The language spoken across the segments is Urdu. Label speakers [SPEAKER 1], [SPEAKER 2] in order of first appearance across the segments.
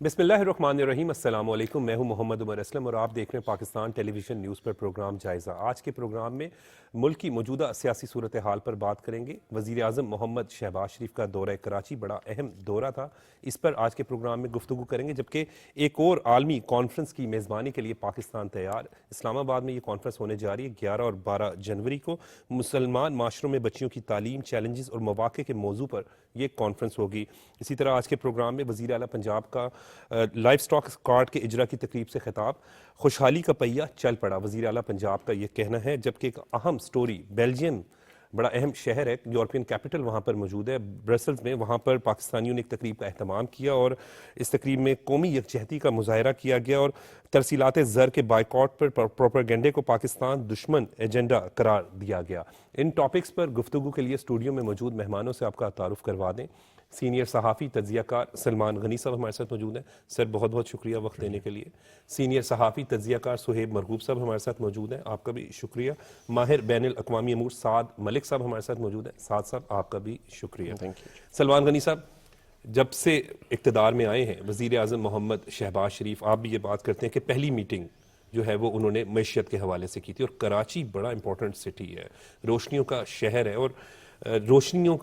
[SPEAKER 1] بسم اللہ الرحمن الرحیم، السلام علیکم۔ میں ہوں محمد عمر اسلم اور آپ دیکھ رہے ہیں پاکستان ٹیلی ویژن نیوز پر پروگرام جائزہ۔ آج کے پروگرام میں ملک کی موجودہ سیاسی صورتحال پر بات کریں گے۔ وزیر اعظم محمد شہباز شریف کا دورہ کراچی بڑا اہم دورہ تھا، اس پر آج کے پروگرام میں گفتگو کریں گے، جبکہ ایک اور عالمی کانفرنس کی میزبانی کے لیے پاکستان تیار۔ اسلام آباد میں یہ کانفرنس ہونے جا رہی ہے 11 اور 12 جنوری کو۔ مسلمان معاشروں میں بچیوں کی تعلیم، چیلنجز اور مواقع کے موضوع پر یہ کانفرنس ہوگی۔ اسی طرح آج کے پروگرام میں وزیر اعلیٰ پنجاب کا لائف سٹاک کارڈ کے اجرا کی تقریب سے خطاب، خوشحالی کا پہیہ چل پڑا، وزیر اعلیٰ پنجاب کا یہ کہنا ہے۔ جبکہ ایک اہم سٹوری، بیلجیم بڑا اہم شہر ہے، یورپین کیپٹل وہاں پر موجود ہے برسلز میں، وہاں پر پاکستانیوں نے ایک تقریب کا اہتمام کیا اور اس تقریب میں قومی یکجہتی کا مظاہرہ کیا گیا اور ترسیلات زر کے بائیکاٹ پر پروپیگنڈے کو پاکستان دشمن ایجنڈا قرار دیا گیا۔ ان ٹاپکس پر گفتگو کے لیے اسٹوڈیو میں موجود مہمانوں سے آپ کا تعارف کروا دیں۔ سینئر صحافی تجزیہ کار سلمان غنی صاحب ہمارے ساتھ موجود ہیں، سر بہت بہت شکریہ وقت دینے کے لیے۔ سینئر صحافی تجزیہ کار سہیب مرغوب صاحب ہمارے ساتھ موجود ہیں، آپ کا بھی شکریہ۔ ماہر بین الاقوامی امور سعد ملک صاحب ہمارے ساتھ موجود ہیں، سعد صاحب آپ کا بھی شکریہ۔ سلمان غنی صاحب، جب سے اقتدار میں آئے ہیں وزیر اعظم محمد شہباز شریف، آپ بھی یہ بات کرتے ہیں کہ پہلی میٹنگ جو ہے وہ انہوں نے معیشت کے حوالے سے کی تھی، اور کراچی بڑا امپورٹنٹ سٹی ہے، روشنیوں کا شہر ہے، اور روشنیوں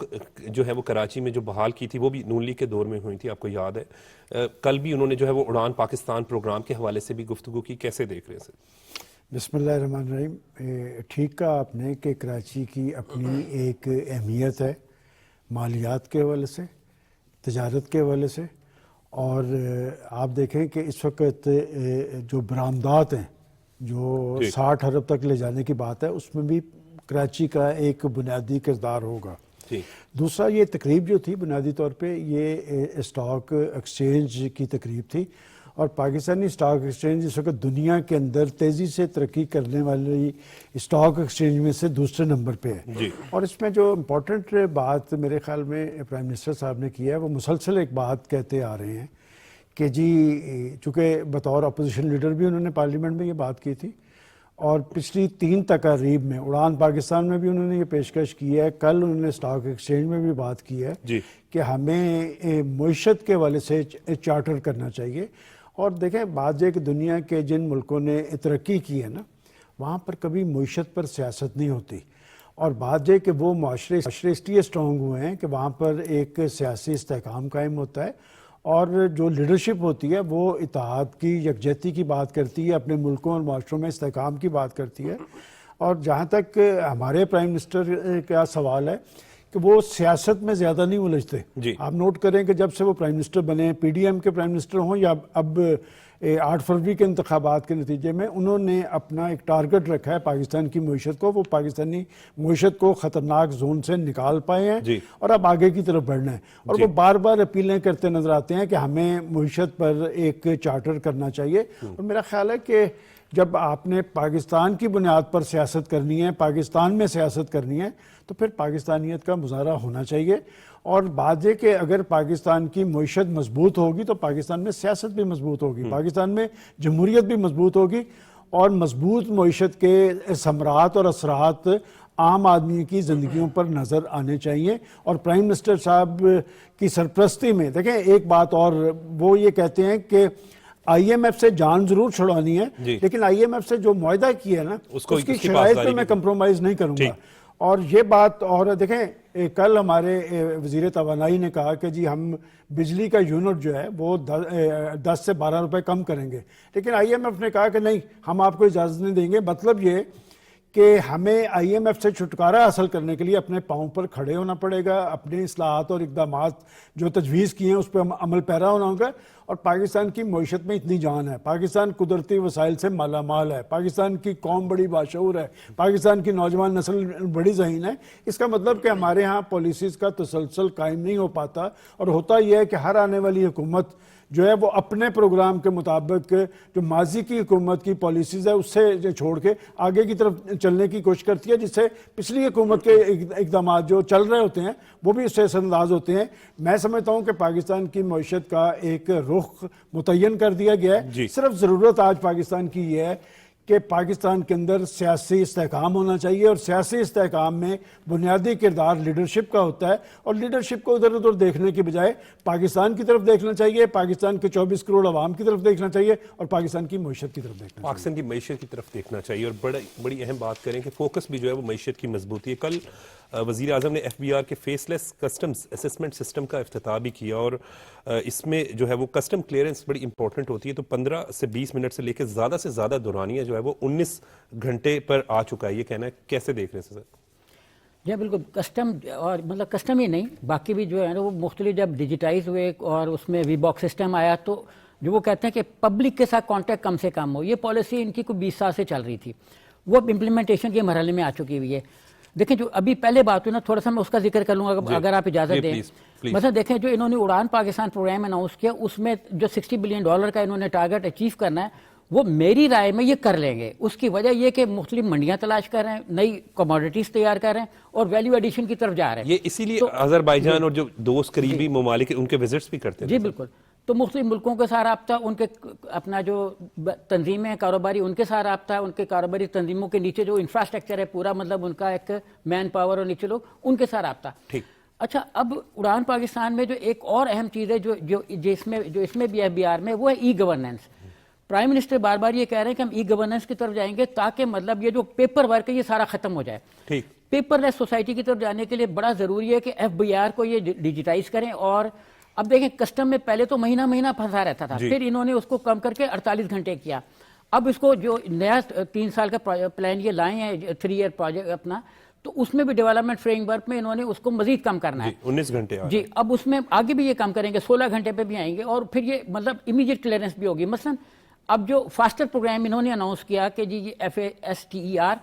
[SPEAKER 1] جو ہے وہ کراچی میں جو بحال کی تھی وہ بھی نون لیگ کے دور میں ہوئی تھی، آپ کو یاد ہے۔ کل بھی انہوں نے جو ہے وہ اڑان پاکستان پروگرام کے حوالے سے بھی گفتگو کی، کیسے دیکھ رہے ہیں سر؟
[SPEAKER 2] بسم اللہ الرحمن الرحیم۔ ٹھیک کہا آپ نے کہ کراچی کی اپنی ایک اہمیت ہے، مالیات کے حوالے سے، تجارت کے حوالے سے، اور آپ دیکھیں کہ اس وقت جو برآمدات ہیں جو 60 ارب تک لے جانے کی بات ہے، اس میں بھی کراچی کا ایک بنیادی کردار ہوگا۔ دوسرا، یہ تقریب جو تھی بنیادی طور پہ یہ اسٹاک ایکسچینج کی تقریب تھی، اور پاکستانی اسٹاک ایکسچینج اس وقت دنیا کے اندر تیزی سے ترقی کرنے والی اسٹاک ایکسچینج میں سے دوسرے نمبر پہ ہے۔ اور اس میں جو امپورٹنٹ بات میرے خیال میں پرائم منسٹر صاحب نے کی ہے، وہ مسلسل ایک بات کہتے آ رہے ہیں کہ جی، چونکہ بطور اپوزیشن لیڈر بھی انہوں نے پارلیمنٹ میں یہ بات کی تھی، اور پچھلی 3 تقاریب میں اڑان پاکستان میں بھی انہوں نے یہ پیشکش کی ہے، کل انہوں نے اسٹاک ایکسچینج میں بھی بات کی ہے کہ ہمیں معیشت کے حوالے سے چارٹر کرنا چاہیے۔ اور دیکھیں، بات یہ کہ دنیا کے جن ملکوں نے ترقی کی ہے نا، وہاں پر کبھی معیشت پر سیاست نہیں ہوتی، اور بات یہ کہ وہ معاشرے اس لیے اسٹرانگ ہوئے ہیں کہ وہاں پر ایک سیاسی استحکام قائم ہوتا ہے، اور جو لیڈرشپ ہوتی ہے وہ اتحاد کی، یکجہتی کی بات کرتی ہے، اپنے ملکوں اور معاشروں میں استحکام کی بات کرتی ہے۔ اور جہاں تک ہمارے پرائم منسٹر کا سوال ہے کہ وہ سیاست میں زیادہ نہیں الجھتے۔ آپ نوٹ کریں کہ جب سے وہ پرائم منسٹر بنے، پی ڈی ایم کے پرائم منسٹر ہوں یا اب 8 فروری کے انتخابات کے نتیجے میں، انہوں نے اپنا ایک ٹارگٹ رکھا ہے پاکستان کی معیشت کو، وہ پاکستانی معیشت کو خطرناک زون سے نکال پائے ہیں اور اب آگے کی طرف بڑھنا ہے، اور وہ بار بار اپیلیں کرتے نظر آتے ہیں کہ ہمیں معیشت پر ایک چارٹر کرنا چاہیے۔ اور میرا خیال ہے کہ جب آپ نے پاکستان کی بنیاد پر سیاست کرنی ہے، پاکستان میں سیاست کرنی ہے، تو پھر پاکستانیت کا مظاہرہ ہونا چاہیے۔ اور بات یہ کہ اگر پاکستان کی معیشت مضبوط ہوگی تو پاکستان میں سیاست بھی مضبوط ہوگی، پاکستان میں جمہوریت بھی مضبوط ہوگی، اور مضبوط معیشت کے ثمرات اور اثرات عام آدمی کی زندگیوں پر نظر آنے چاہیے۔ اور پرائم منسٹر صاحب کی سرپرستی میں دیکھیں ایک بات اور، وہ یہ کہتے ہیں کہ آئی ایم ایف سے جان ضرور چھڑانی ہے، لیکن آئی ایم ایف سے جو معاہدہ کیا ہے نا، اس کی شرائط پہ میں کمپرومائز نہیں کروں گا۔ اور یہ بات، اور دیکھیں کل ہمارے وزیر توانائی نے کہا کہ جی ہم بجلی کا یونٹ جو ہے وہ 10 سے 12 روپے کم کریں گے، لیکن آئی ایم ایف نے کہا کہ نہیں، ہم آپ کو اجازت نہیں دیں گے۔ مطلب یہ کہ ہمیں آئی ایم ایف سے چھٹکارا حاصل کرنے کے لیے اپنے پاؤں پر کھڑے ہونا پڑے گا، اپنے اصلاحات اور اقدامات جو تجویز کیے ہیں اس پہ عمل پیرا ہونا ہوگا۔ اور پاکستان کی معیشت میں اتنی جان ہے، پاکستان قدرتی وسائل سے مالا مال ہے، پاکستان کی قوم بڑی باشعور ہے، پاکستان کی نوجوان نسل بڑی ذہین ہے۔ اس کا مطلب کہ ہمارے ہاں پالیسیز کا تسلسل قائم نہیں ہو پاتا، اور ہوتا یہ ہے کہ ہر آنے والی حکومت جو ہے وہ اپنے پروگرام کے مطابق جو ماضی کی حکومت کی پالیسیز ہے اس سے چھوڑ کے آگے کی طرف چلنے کی کوشش کرتی ہے، جس سے پچھلی حکومت کے اقدامات جو چل رہے ہوتے ہیں وہ بھی اس سے اثر انداز ہوتے ہیں۔ میں سمجھتا ہوں کہ پاکستان کی معیشت کا ایک رخ متعین کر دیا گیا ہے، صرف ضرورت آج پاکستان کی یہ ہے کہ پاکستان کے اندر سیاسی استحکام ہونا چاہیے، اور سیاسی استحکام میں بنیادی کردار لیڈرشپ کا ہوتا ہے، اور لیڈرشپ کو ادھر ادھر دیکھنے کی بجائے پاکستان کی طرف دیکھنا چاہیے، پاکستان کے 24 کروڑ عوام کی طرف دیکھنا چاہیے، اور پاکستان کی معیشت کی طرف دیکھنا چاہیے.
[SPEAKER 1] پاکستان کی معیشت کی طرف دیکھنا چاہیے، اور بڑی اہم بات کریں کہ فوکس بھی جو ہے وہ معیشت کی مضبوطی ہے. کل وزیر اعظم نے ایف بی آر کے فیس لیس کسٹمز اسسمنٹ سسٹم کا افتتاح بھی کیا، اور اس میں جو ہے وہ کسٹم کلیئرنس بڑی امپورٹنٹ ہوتی ہے. تو 15 سے 20 منٹ سے لے کے زیادہ دورانیہ جو ہے وہ 19 گھنٹے پر آ چکا ہے. یہ کہنا ہے کیسے دیکھ رہے ہیں سر؟
[SPEAKER 3] جی بالکل، کسٹم اور مطلب کسٹم ہی نہیں، باقی بھی جو ہے نا وہ مختلف جب ڈیجیٹائز ہوئے اور اس میں وی باکس سسٹم آیا، تو جو وہ کہتے ہیں کہ پبلک کے ساتھ کانٹیکٹ کم سے کم ہو. یہ پالیسی ان کی کوئی 20 سال سے چل رہی تھی، وہ اب امپلیمنٹیشن کے مرحلے میں آ چکی ہوئی ہے. دیکھیں جو ابھی پہلے بات ہوئی نا، تھوڑا سا میں اس کا ذکر کر لوں گا اگر آپ اجازت دیں. مثلا دیکھیں جو انہوں نے اڑان پاکستان پروگرام اناؤنس کیا، اس میں جو $60 بلین کا انہوں نے ٹارگٹ اچیو کرنا ہے، وہ میری رائے میں یہ کر لیں گے. اس کی وجہ یہ کہ مختلف منڈیاں تلاش کر رہے ہیں، نئی کموڈیٹیز تیار کر رہے ہیں، اور ویلیو ایڈیشن کی طرف جا رہے ہیں.
[SPEAKER 1] یہ اسی لیے آذربائیجان اور جو دوست قریبی ممالک ان کے وزٹس بھی کرتے ہیں.
[SPEAKER 3] جی بالکل. تو مختلف ملکوں کے ساتھ رابطہ، ان کے اپنا جو تنظیمیں کاروباری ان کے ساتھ رابطہ ہے، ان کے کاروباری تنظیموں کے نیچے جو انفراسٹرکچر ہے پورا، مطلب ان کا ایک مین پاور اور نیچے لوگ، ان کے ساتھ رابطہ.
[SPEAKER 1] ٹھیک.
[SPEAKER 3] اچھا، اب اڑان پاکستان میں جو ایک اور اہم چیز ہے جو اس میں بھی ایف بی آر میں، وہ ہے ای گورننس. پرائم منسٹر بار بار یہ کہہ رہے ہیں کہ ہم ای گورننس کی طرف جائیں گے تاکہ مطلب یہ جو پیپر ورک ہے یہ سارا ختم ہو جائے.
[SPEAKER 1] ٹھیک.
[SPEAKER 3] پیپر لیس سوسائٹی کی طرف جانے کے لیے بڑا ضروری ہے کہ ایف بی آر کو یہ ڈیجیٹائز کریں. اور اب دیکھیں کسٹم میں پہلے تو مہینہ پھنسا رہتا تھا، پھر انہوں نے اس کو کم کر کے 48 گھنٹے کیا. اب اس کو جو نیا 3 سال کا پلان یہ لائے ہیں، 3 ایئر پروجیکٹ اپنا، تو اس میں بھی ڈیولپمنٹ فریم ورک میں انہوں نے اس کو مزید کم کرنا ہے.
[SPEAKER 1] 19 گھنٹے.
[SPEAKER 3] جی اب اس میں آگے بھی یہ کم کریں گے، 16 گھنٹے پہ بھی آئیں گے، اور پھر یہ مطلب امیڈیٹ کلیئرنس بھی ہوگی. مثلا اب جو فاسٹر پروگرام انہوں نے اناؤنس کیا کہ جی FASTER،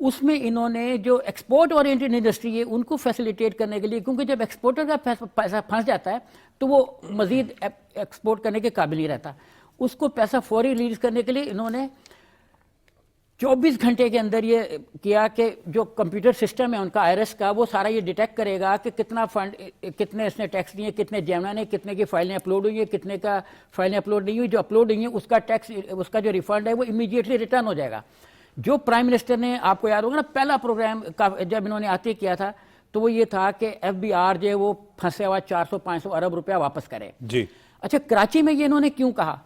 [SPEAKER 3] اس میں انہوں نے جو ایکسپورٹ اورینٹڈ انڈسٹری ہے ان کو فیسیلیٹیٹ کرنے کے لیے، کیونکہ جب ایکسپورٹر کا پیسہ پھنس جاتا ہے تو وہ مزید ایکسپورٹ کرنے کے قابل نہیں رہتا، اس کو پیسہ فوری ریلیز کرنے کے لیے انہوں نے 24 گھنٹے کے اندر یہ کیا کہ جو کمپیوٹر سسٹم ہے ان کا IRS کا، وہ سارا یہ ڈیٹیکٹ کرے گا کہ کتنا فنڈ، کتنے اس نے ٹیکس دیے، کتنے جیمنا نے، کتنے کی فائلیں اپلوڈ ہوئی ہیں، کتنے کا فائلیں اپلوڈ نہیں ہوئی. جو اپلوڈ ہوئی ہیں اس کا ٹیکس، اس کا جو ریفنڈ ہے وہ امیڈیٹلی ریٹرن ہو جائے گا. جو پرائم منسٹر نے، آپ کو یاد ہوگا نا، پہلا پروگرام جب انہوں نے آتے کیا تھا تو وہ یہ تھا کہ FBR جو ہے وہ پھنسے ہوا 400-500 ارب روپیہ واپس کرے.
[SPEAKER 1] جی.
[SPEAKER 3] اچھا، کراچی میں یہ انہوں نے کیوں کہا؟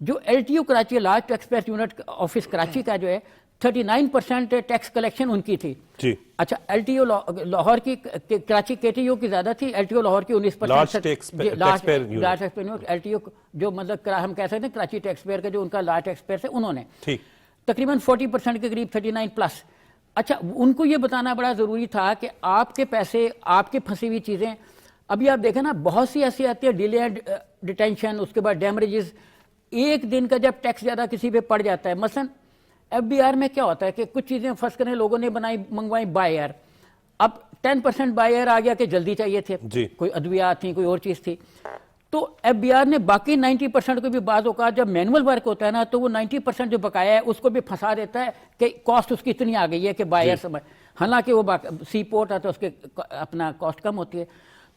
[SPEAKER 3] جو LTO Karachi, large tax payer unit office Karachi کا جو ہے 39% ٹیکس کلیکشن ان کی تھی.
[SPEAKER 1] جی.
[SPEAKER 3] اچھا، LTO لاہور کی، کراچی KTO کی زیادہ تھی، LTO لاہور کی 19%.
[SPEAKER 1] Large tax payer unit,
[SPEAKER 3] LTO جو مطلب ہم کہہ سکتے ہیں کراچی ٹیکس پیئر کا جو ان کا لارج ٹیکس پیئر سے انہوں نے
[SPEAKER 1] ٹھیک
[SPEAKER 3] تقریباً 40% کے قریب، 39+. اچھا، ان کو یہ بتانا بڑا ضروری تھا کہ آپ کے پیسے، آپ کی پھنسی ہوئی چیزیں، ابھی آپ دیکھیں نا بہت سی ایسی آتی ہے، ڈیلے ڈیٹینشن، اس کے بعد ڈیمریجز. ایک دن کا جب ٹیکس زیادہ کسی پہ پڑ جاتا ہے، مثلا FBR میں کیا ہوتا ہے کہ کچھ چیزیں فرض کریں لوگوں نے منگوائی بائی ایئر، اب 10% بائی ایئر آ گیا کہ جلدی چاہیے تھے، کوئی ادویات تھیں، کوئی اور چیز تھی، تو FBR نے باقی 90% کو بھی بعض اوقات جب مینول ورک ہوتا ہے نا تو وہ 90% جو بقایا ہے اس کو بھی پھنسا دیتا ہے کہ کاسٹ اس کی اتنی آ گئی ہے کہ بائی ایئر سمجھ، حالانکہ وہ سی پورٹ ہے تو اس کے اپنا کاسٹ کم ہوتی ہے.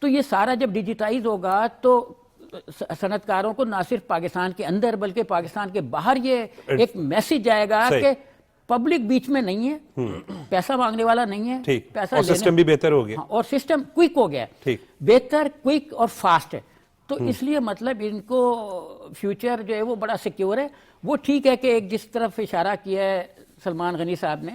[SPEAKER 3] تو یہ سارا جب ڈیجیٹائز ہوگا تو صنعت کاروں کو نہ صرف پاکستان کے اندر بلکہ پاکستان کے باہر یہ ایک میسج جائے گا کہ پبلک بیچ میں نہیں ہے، پیسہ مانگنے والا نہیں ہے، پیسہ،
[SPEAKER 1] اور سسٹم بھی بہتر ہو گیا،
[SPEAKER 3] اور سسٹم کوئک ہو گیا، بہتر، کوئک اور فاسٹ ہے. تو اس لیے مطلب ان کو فیوچر جو ہے وہ بڑا سیکیور ہے. وہ ٹھیک ہے کہ ایک جس طرف اشارہ کیا ہے سلمان غنی صاحب نے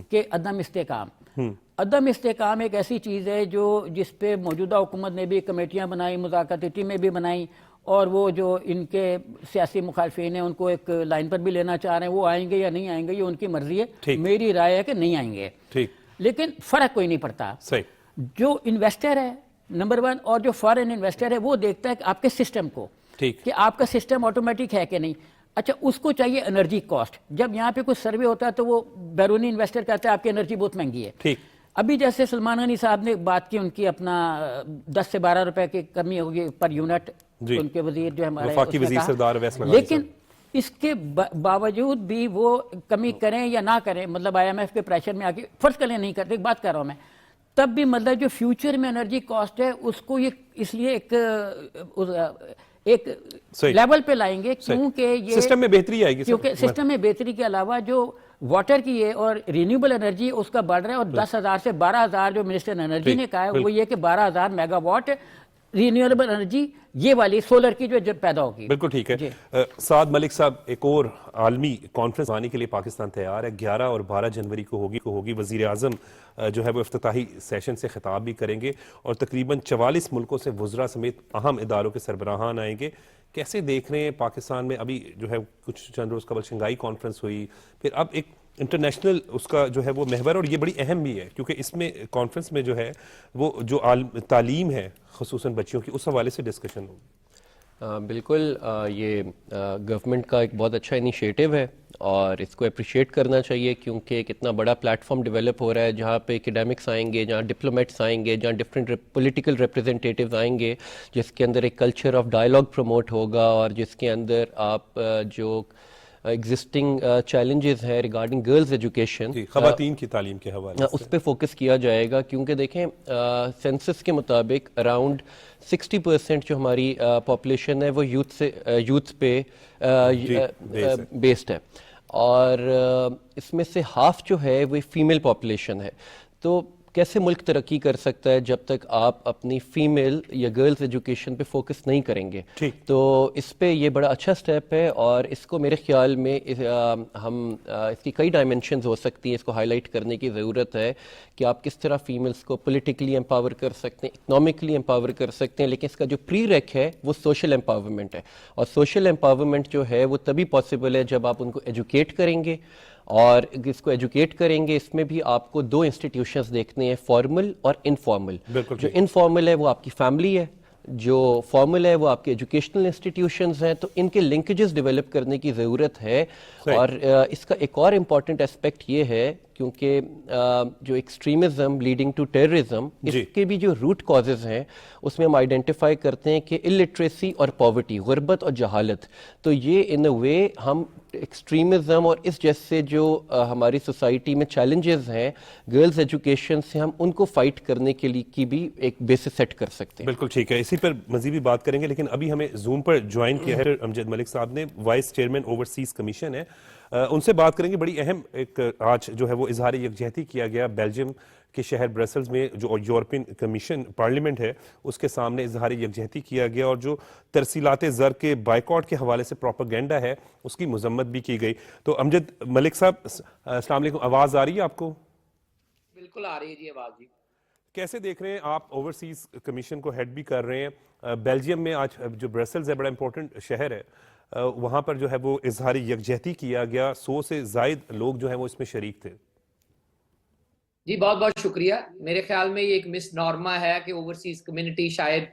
[SPEAKER 3] کہ عدم استحکام ایک ایسی چیز ہے جس پہ موجودہ حکومت نے بھی کمیٹیاں بنائی، مذاکراتی ٹیمیں بھی بنائی، اور وہ جو ان کے سیاسی مخالفین ہیں ان کو ایک لائن پر بھی لینا چاہ رہے ہیں. وہ آئیں گے یا نہیں آئیں گے یہ ان کی مرضی ہے، میری رائے ہے کہ نہیں آئیں گے، لیکن فرق کوئی نہیں پڑتا. جو انویسٹر ہے نمبر 1 اور جو فارن انویسٹر ہے وہ دیکھتا ہے کہ آپ کے سسٹم کو، کہ آپ کا سسٹم آٹومیٹک ہے کہ نہیں. اچھا، اس کو چاہیے انرجی کاسٹ. جب یہاں پہ کوئی سروے ہوتا ہے تو وہ بیرونی انویسٹر کہتا ہے آپ کی انرجی بہت مہنگی ہے. ابھی جیسے سلمان غنی صاحب نے بات کی، ان کی اپنا 10 سے 12 روپے کی کمی ہوگی پر یونٹ، ان کے وزیر جو ہمارے، لیکن اس کے باوجود بھی وہ کمی کریں یا نہ کریں، مطلب IMF کے پریشر میں آ کے فرض کریں نہیں کرتے، ایک بات کر رہا ہوں میں، تب بھی مطلب جو فیوچر میں انرجی کاسٹ ہے اس کو یہ اس لیے ایک لیول پہ لائیں گے, کیونکہ یہ
[SPEAKER 1] سسٹم میں بہتری آئے گی,
[SPEAKER 3] کیونکہ سسٹم میں بہتری کے علاوہ جو واٹر کی ہے اور رینیوبل انرجی اس کا بڑھ رہا ہے, اور 10,000 سے 12,000 جو منسٹر انرجی نے کہا ہے وہ یہ کہ 12,000 میگا واٹ رینیوبل انرجی یہ والی سولر کی جو پیدا ہوگی.
[SPEAKER 1] بالکل ٹھیک ہے. سعد ملک صاحب, ایک اور عالمی کانفرنس آنے کے لیے پاکستان تیار ہے, 11 اور 12 جنوری کو ہوگی. وزیر اعظم جو ہے وہ افتتاحی سیشن سے خطاب بھی کریں گے, اور تقریباً 44 ملکوں سے وزراء سمیت اہم اداروں کے سربراہان آئیں گے. کیسے دیکھ رہے ہیں پاکستان میں ابھی جو ہے کچھ چند روز قبل شنگھائی کانفرنس ہوئی, پھر اب ایک انٹرنیشنل اس کا جو ہے وہ محور, اور یہ بڑی اہم بھی ہے کیونکہ اس میں کانفرنس میں جو ہے وہ جو تعلیم ہے خصوصاً بچیوں کی, اس حوالے سے ڈسکشن ہوگی.
[SPEAKER 4] بالکل, یہ گورنمنٹ کا ایک بہت اچھا انیشیٹو ہے اور اس کو اپریشیٹ کرنا چاہیے, کیونکہ ایک اتنا بڑا پلیٹ فارم ڈیولپ ہو رہا ہے جہاں پہ اکیڈیمکس آئیں گے, جہاں ڈپلومیٹس آئیں گے, جہاں ڈفرینٹ پولیٹیکل ریپرزنٹیٹیوز آئیں گے, جس کے اندر ایک کلچر آف ڈائلاگ پروموٹ ہوگا, اور جس کے اندر آپ جو ایگزسٹنگ چیلنجز ہیں ریگارڈنگ گرلز ایجوکیشن,
[SPEAKER 1] خواتین کی تعلیم کے حوالے
[SPEAKER 4] اس پہ فوکس کیا جائے گا. کیونکہ دیکھیں سینسس کے مطابق اراؤنڈ 60% جو ہماری پاپولیشن ہے وہ یوتھ پہ بیسڈ ہے, اور اس میں سے ہاف جو ہے وہ فیمیل پاپولیشن ہے. تو کیسے ملک ترقی کر سکتا ہے جب تک آپ اپنی فیمیل یا گرلز ایجوکیشن پہ فوکس نہیں کریں گے؟ تو اس پہ یہ بڑا اچھا سٹیپ ہے, اور اس کو میرے خیال میں ہم اس کی کئی ڈائمنشنز ہو سکتی ہیں, اس کو ہائی لائٹ کرنے کی ضرورت ہے کہ آپ کس طرح فیمیلز کو پولیٹیکلی امپاور کر سکتے ہیں, اکنامکلی امپاور کر سکتے ہیں. لیکن اس کا جو پری ریک ہے وہ سوشل امپاورمنٹ ہے, اور سوشل امپاورمنٹ جو ہے وہ تبھی پاسبل ہے جب آپ ان کو ایجوکیٹ کریں گے. اور اس کو ایجوکیٹ کریں گے, اس میں بھی آپ کو 2 انسٹیٹیوشنز دیکھنے ہیں, فارمل اور انفارمل. جو انفارمل ہے وہ آپ کی فیملی ہے, جو فارمل ہے وہ آپ کے ایجوکیشنل انسٹیٹیوشنز ہیں. تو ان کے لنکیجز ڈیولپ کرنے کی ضرورت ہے. اور اس کا ایک اور امپورٹنٹ اسپیکٹ یہ ہے, کیونکہ جو ایکسٹریمزم لیڈنگ ٹو ٹیررزم, اس کے بھی جو روٹ کازز ہیں اس میں ہم آئیڈینٹیفائی کرتے ہیں کہ الٹریسی اور پاورٹی, غربت اور جہالت. تو یہ ان اے وے ہم ایکسٹریمزم اور اس جیسے جو ہماری سوسائٹی میں چیلنجز ہیں گرلز ایجوکیشن سے, ہم ان کو فائٹ کرنے کے لیے کی بھی ایک بیسس سیٹ کر سکتے ہیں.
[SPEAKER 1] بالکل ٹھیک ہے, اسی پر مزید بھی بات کریں گے, لیکن ابھی ہمیں زوم پر جوائن کیا ہے امجد ملک صاحب نے, وائس چیئرمین اوورسیز کمیشن ہے. ان سے بات کریں گے. بڑی اہم ایک آج جو ہے وہ اظہار یکجہتی کیا گیا بیلجیم کے شہر برسلز میں, جو یورپین کمیشن پارلیمنٹ ہے اس کے سامنے اظہار یکجہتی کیا گیا, اور جو ترسیلات زر کے بائیکاٹ کے حوالے سے پروپیگنڈا ہے اس کی مذمت بھی کی گئی. تو امجد ملک صاحب السلام علیکم, آواز آ رہی ہے آپ کو؟
[SPEAKER 5] بالکل آ رہی ہے جی آواز. جی
[SPEAKER 1] کیسے دیکھ رہے ہیں آپ اوورسیز کمیشن کو ہیڈ بھی کر رہے ہیں, بیلجیم میں آج جو برسلز ہے بڑا امپورٹنٹ شہر ہے, وہاں پر جو ہے وہ اظہار یکجہتی کیا گیا, 100 سے زائد لوگ جو ہیں وہ اس میں شریک تھے.
[SPEAKER 5] جی بہت بہت شکریہ. میرے خیال میں یہ ایک مس نارما ہے کہ اوورسیز کمیونٹی شاید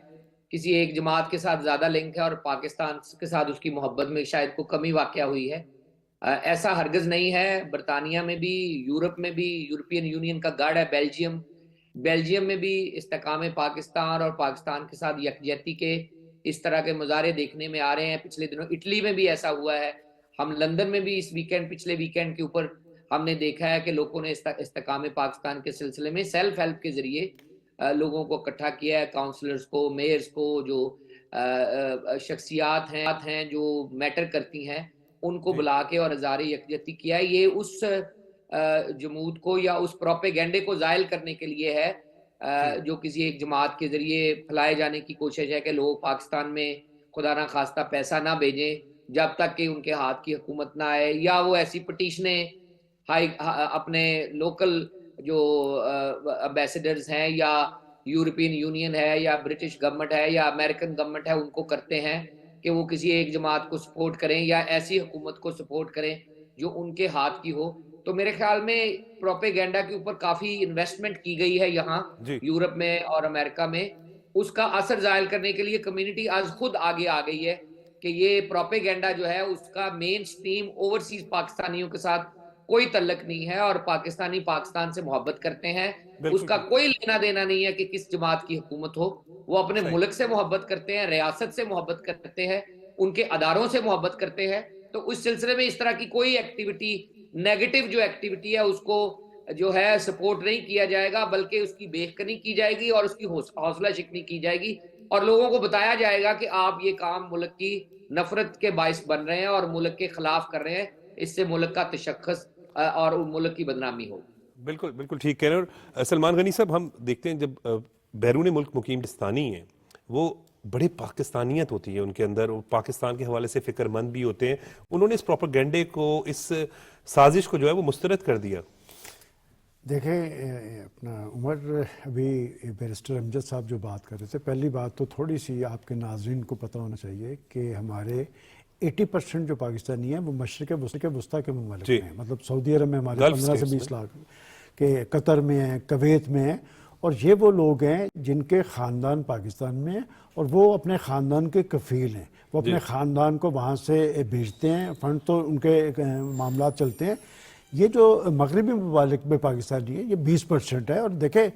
[SPEAKER 5] کسی ایک جماعت کے ساتھ زیادہ لنک ہے اور پاکستان کے ساتھ اس کی محبت میں شاید کوئی کمی واقع ہوئی ہے. ایسا ہرگز نہیں ہے. برطانیہ میں بھی, یورپ میں بھی یورپین یونین کا گڑھ ہے بیلجیم میں بھی استحکام پاکستان اور پاکستان کے ساتھ یکجہتی کے اس طرح کے مظاہرے دیکھنے میں آ رہے ہیں. پچھلے دنوں اٹلی میں بھی ایسا ہوا ہے. ہم لندن میں بھی اس پچھلے ویکینڈ کے اوپر ہم نے دیکھا ہے کہ لوگوں نے استحکام پاکستان کے سلسلے میں سیلف ہیلپ کے ذریعے لوگوں کو اکٹھا کیا ہے, کاؤنسلرز کو, میئرز کو, جو شخصیات ہیں جو میٹر کرتی ہیں ان کو بلا کے اور اظہار یکجہتی کیا ہے. یہ اس جمود کو یا اس پروپیگنڈے کو زائل کرنے کے لیے ہے جو کسی ایک جماعت کے ذریعے پھیلائے جانے کی کوشش ہے کہ لوگ پاکستان میں خدا نہ خواستہ پیسہ نہ بھیجیں جب تک کہ ان کے ہاتھ کی حکومت نہ آئے, یا وہ ایسی پٹیشنیں اپنے لوکل جو امبیسڈرز ہیں یا یورپین یونین ہے یا برٹش گورنمنٹ ہے یا امریکن گورنمنٹ ہے ان کو کرتے ہیں کہ وہ کسی ایک جماعت کو سپورٹ کریں یا ایسی حکومت کو سپورٹ کریں جو ان کے ہاتھ کی ہو. تو میرے خیال میں پروپیگنڈا کے اوپر کافی انویسٹمنٹ کی گئی ہے یہاں یورپ میں اور امریکہ میں. اس کا اثر ظاہر کرنے کے لیے کمیونٹی آج خود آگے آ گئی ہے کہ یہ پروپیگنڈا جو ہے اس کا مین سٹریم اوورسیز پاکستانیوں کے ساتھ کوئی تعلق نہیں ہے, اور پاکستانی پاکستان سے محبت کرتے ہیں. اس کا کوئی لینا دینا نہیں ہے کہ کس جماعت کی حکومت ہو. وہ اپنے ملک سے محبت کرتے ہیں, ریاست سے محبت کرتے ہیں, ان کے اداروں سے محبت کرتے ہیں. تو اس سلسلے میں اس طرح کی کوئی ایکٹیویٹی, نیگیٹو جو ایکٹیویٹی ہے اس کو جو ہے سپورٹ نہیں کیا جائے گا, بلکہ اس کی بے خبری کی جائے گی اور اس کی حوصلہ شکنی کی جائے گی اور لوگوں کو بتایا جائے گا کہ آپ یہ کام ملک کی نفرت کے باعث بن رہے ہیں اور ملک کے خلاف کر رہے ہیں, اس سے ملک کا تشخص اور ملک کی بدنامی ہوگی.
[SPEAKER 1] بالکل بالکل ٹھیک کہہ رہے ہیں. اور سلمان غنی صاحب, ہم دیکھتے ہیں جب بیرون ملک مقیم پاکستانی ہیں وہ بڑے پاکستانیت ہوتی ہے ان کے اندر, وہ پاکستان کے حوالے سے فکر مند بھی ہوتے ہیں. انہوں نے اس پروپیگنڈے کو, اس سازش کو جو ہے وہ مسترد کر دیا.
[SPEAKER 2] دیکھیں اپنا عمر, ابھی بیرسٹر امجد صاحب جو بات کر رہے تھے, پہلی بات تو تھوڑی سی آپ کے ناظرین کو پتہ ہونا چاہیے کہ ہمارے 80% جو پاکستانی ہیں وہ مشرق وسطیٰ کے ممالک میں ہیں. مطلب سعودی عرب میں ہمارے 15 سے 20 لاکھ, کہ قطر میں ہیں, کویت میں ہیں, اور یہ وہ لوگ ہیں جن کے خاندان پاکستان میں ہیں اور وہ اپنے خاندان کے کفیل ہیں. وہ اپنے خاندان کو وہاں سے بھیجتے ہیں, فنڈ تو ان کے معاملات چلتے ہیں. یہ جو مغربی ممالک میں پاکستانی ہے یہ 20% ہے. اور دیکھیں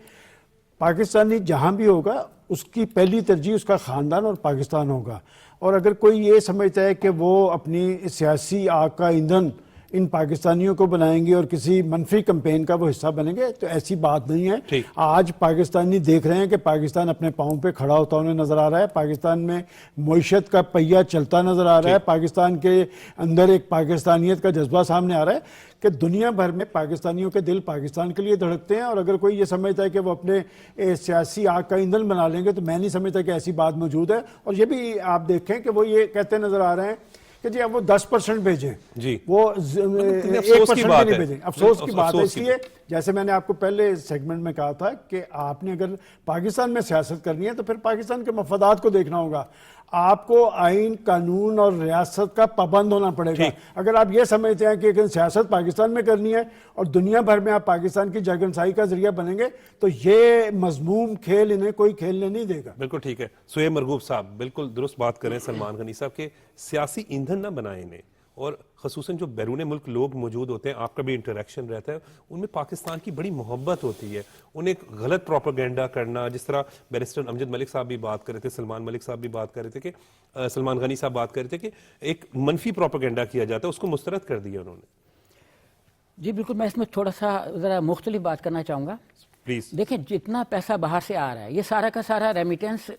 [SPEAKER 2] پاکستانی جہاں بھی ہوگا اس کی پہلی ترجیح اس کا خاندان اور پاکستان ہوگا. اور اگر کوئی یہ سمجھتا ہے کہ وہ اپنی سیاسی آگ کا ایندھن ان پاکستانیوں کو بنائیں گے اور کسی منفی کمپین کا وہ حصہ بنیں گے, تو ایسی بات نہیں ہے. آج پاکستانی دیکھ رہے ہیں کہ پاکستان اپنے پاؤں پہ کھڑا ہوتا انہیں نظر آ رہا ہے, پاکستان میں معیشت کا پہیہ چلتا نظر آ رہا ہے, پاکستان کے اندر ایک پاکستانیت کا جذبہ سامنے آ رہا ہے کہ دنیا بھر میں پاکستانیوں کے دل پاکستان کے لیے دھڑکتے ہیں. اور اگر کوئی یہ سمجھتا ہے کہ وہ اپنے سیاسی آگ کا ایندھن بنا لیں گے تو میں نہیں سمجھتا کہ ایسی بات موجود ہے. اور یہ بھی آپ دیکھیں کہ وہ یہ کہتے نظر آ رہے ہیں کہ جی اب وہ 10% بھیجیں, وہ 1% بھی نہیں بھیجیں. افسوس کی بات ہے, اس لیے جیسے میں نے آپ کو پہلے سیگمنٹ میں کہا تھا کہ آپ نے اگر پاکستان میں سیاست کرنی ہے تو پھر پاکستان کے مفادات کو دیکھنا ہوگا. آپ کو آئین, قانون اور ریاست کا پابند ہونا پڑے گا. اگر آپ یہ سمجھتے ہیں کہ سیاست پاکستان میں کرنی ہے اور دنیا بھر میں آپ پاکستان کی جگنسائی کا ذریعہ بنیں گے تو یہ مذموم کھیل انہیں کوئی کھیلنے نہیں دے گا.
[SPEAKER 1] بالکل ٹھیک ہے. سہیب مرغوب صاحب بالکل درست بات کریں سلمان غنی صاحب کہ سیاسی ایندھن نہ بنائیں انہیں, اور خصوصاً جو بیرون ملک لوگ موجود ہوتے ہیں, آپ کا بھی انٹریکشن رہتا ہے, ان میں پاکستان کی بڑی محبت ہوتی ہے. انہیں ایک غلط پروپیگنڈا کرنا, جس طرح بیرسٹر امجد ملک صاحب بھی بات کر رہے تھے, سلمان ملک صاحب بھی بات کر رہے تھے کہ سلمان غنی صاحب بات کر رہے تھے کہ ایک منفی پروپیگنڈا کیا جاتا ہے, اس کو مسترد کر دیا انہوں نے.
[SPEAKER 3] جی بالکل, میں اس میں تھوڑا سا ذرا مختلف بات کرنا چاہوں گا.
[SPEAKER 1] پلیز.
[SPEAKER 3] دیکھیں جتنا پیسہ باہر سے آ رہا ہے یہ سارا کا سارا ریمیٹنس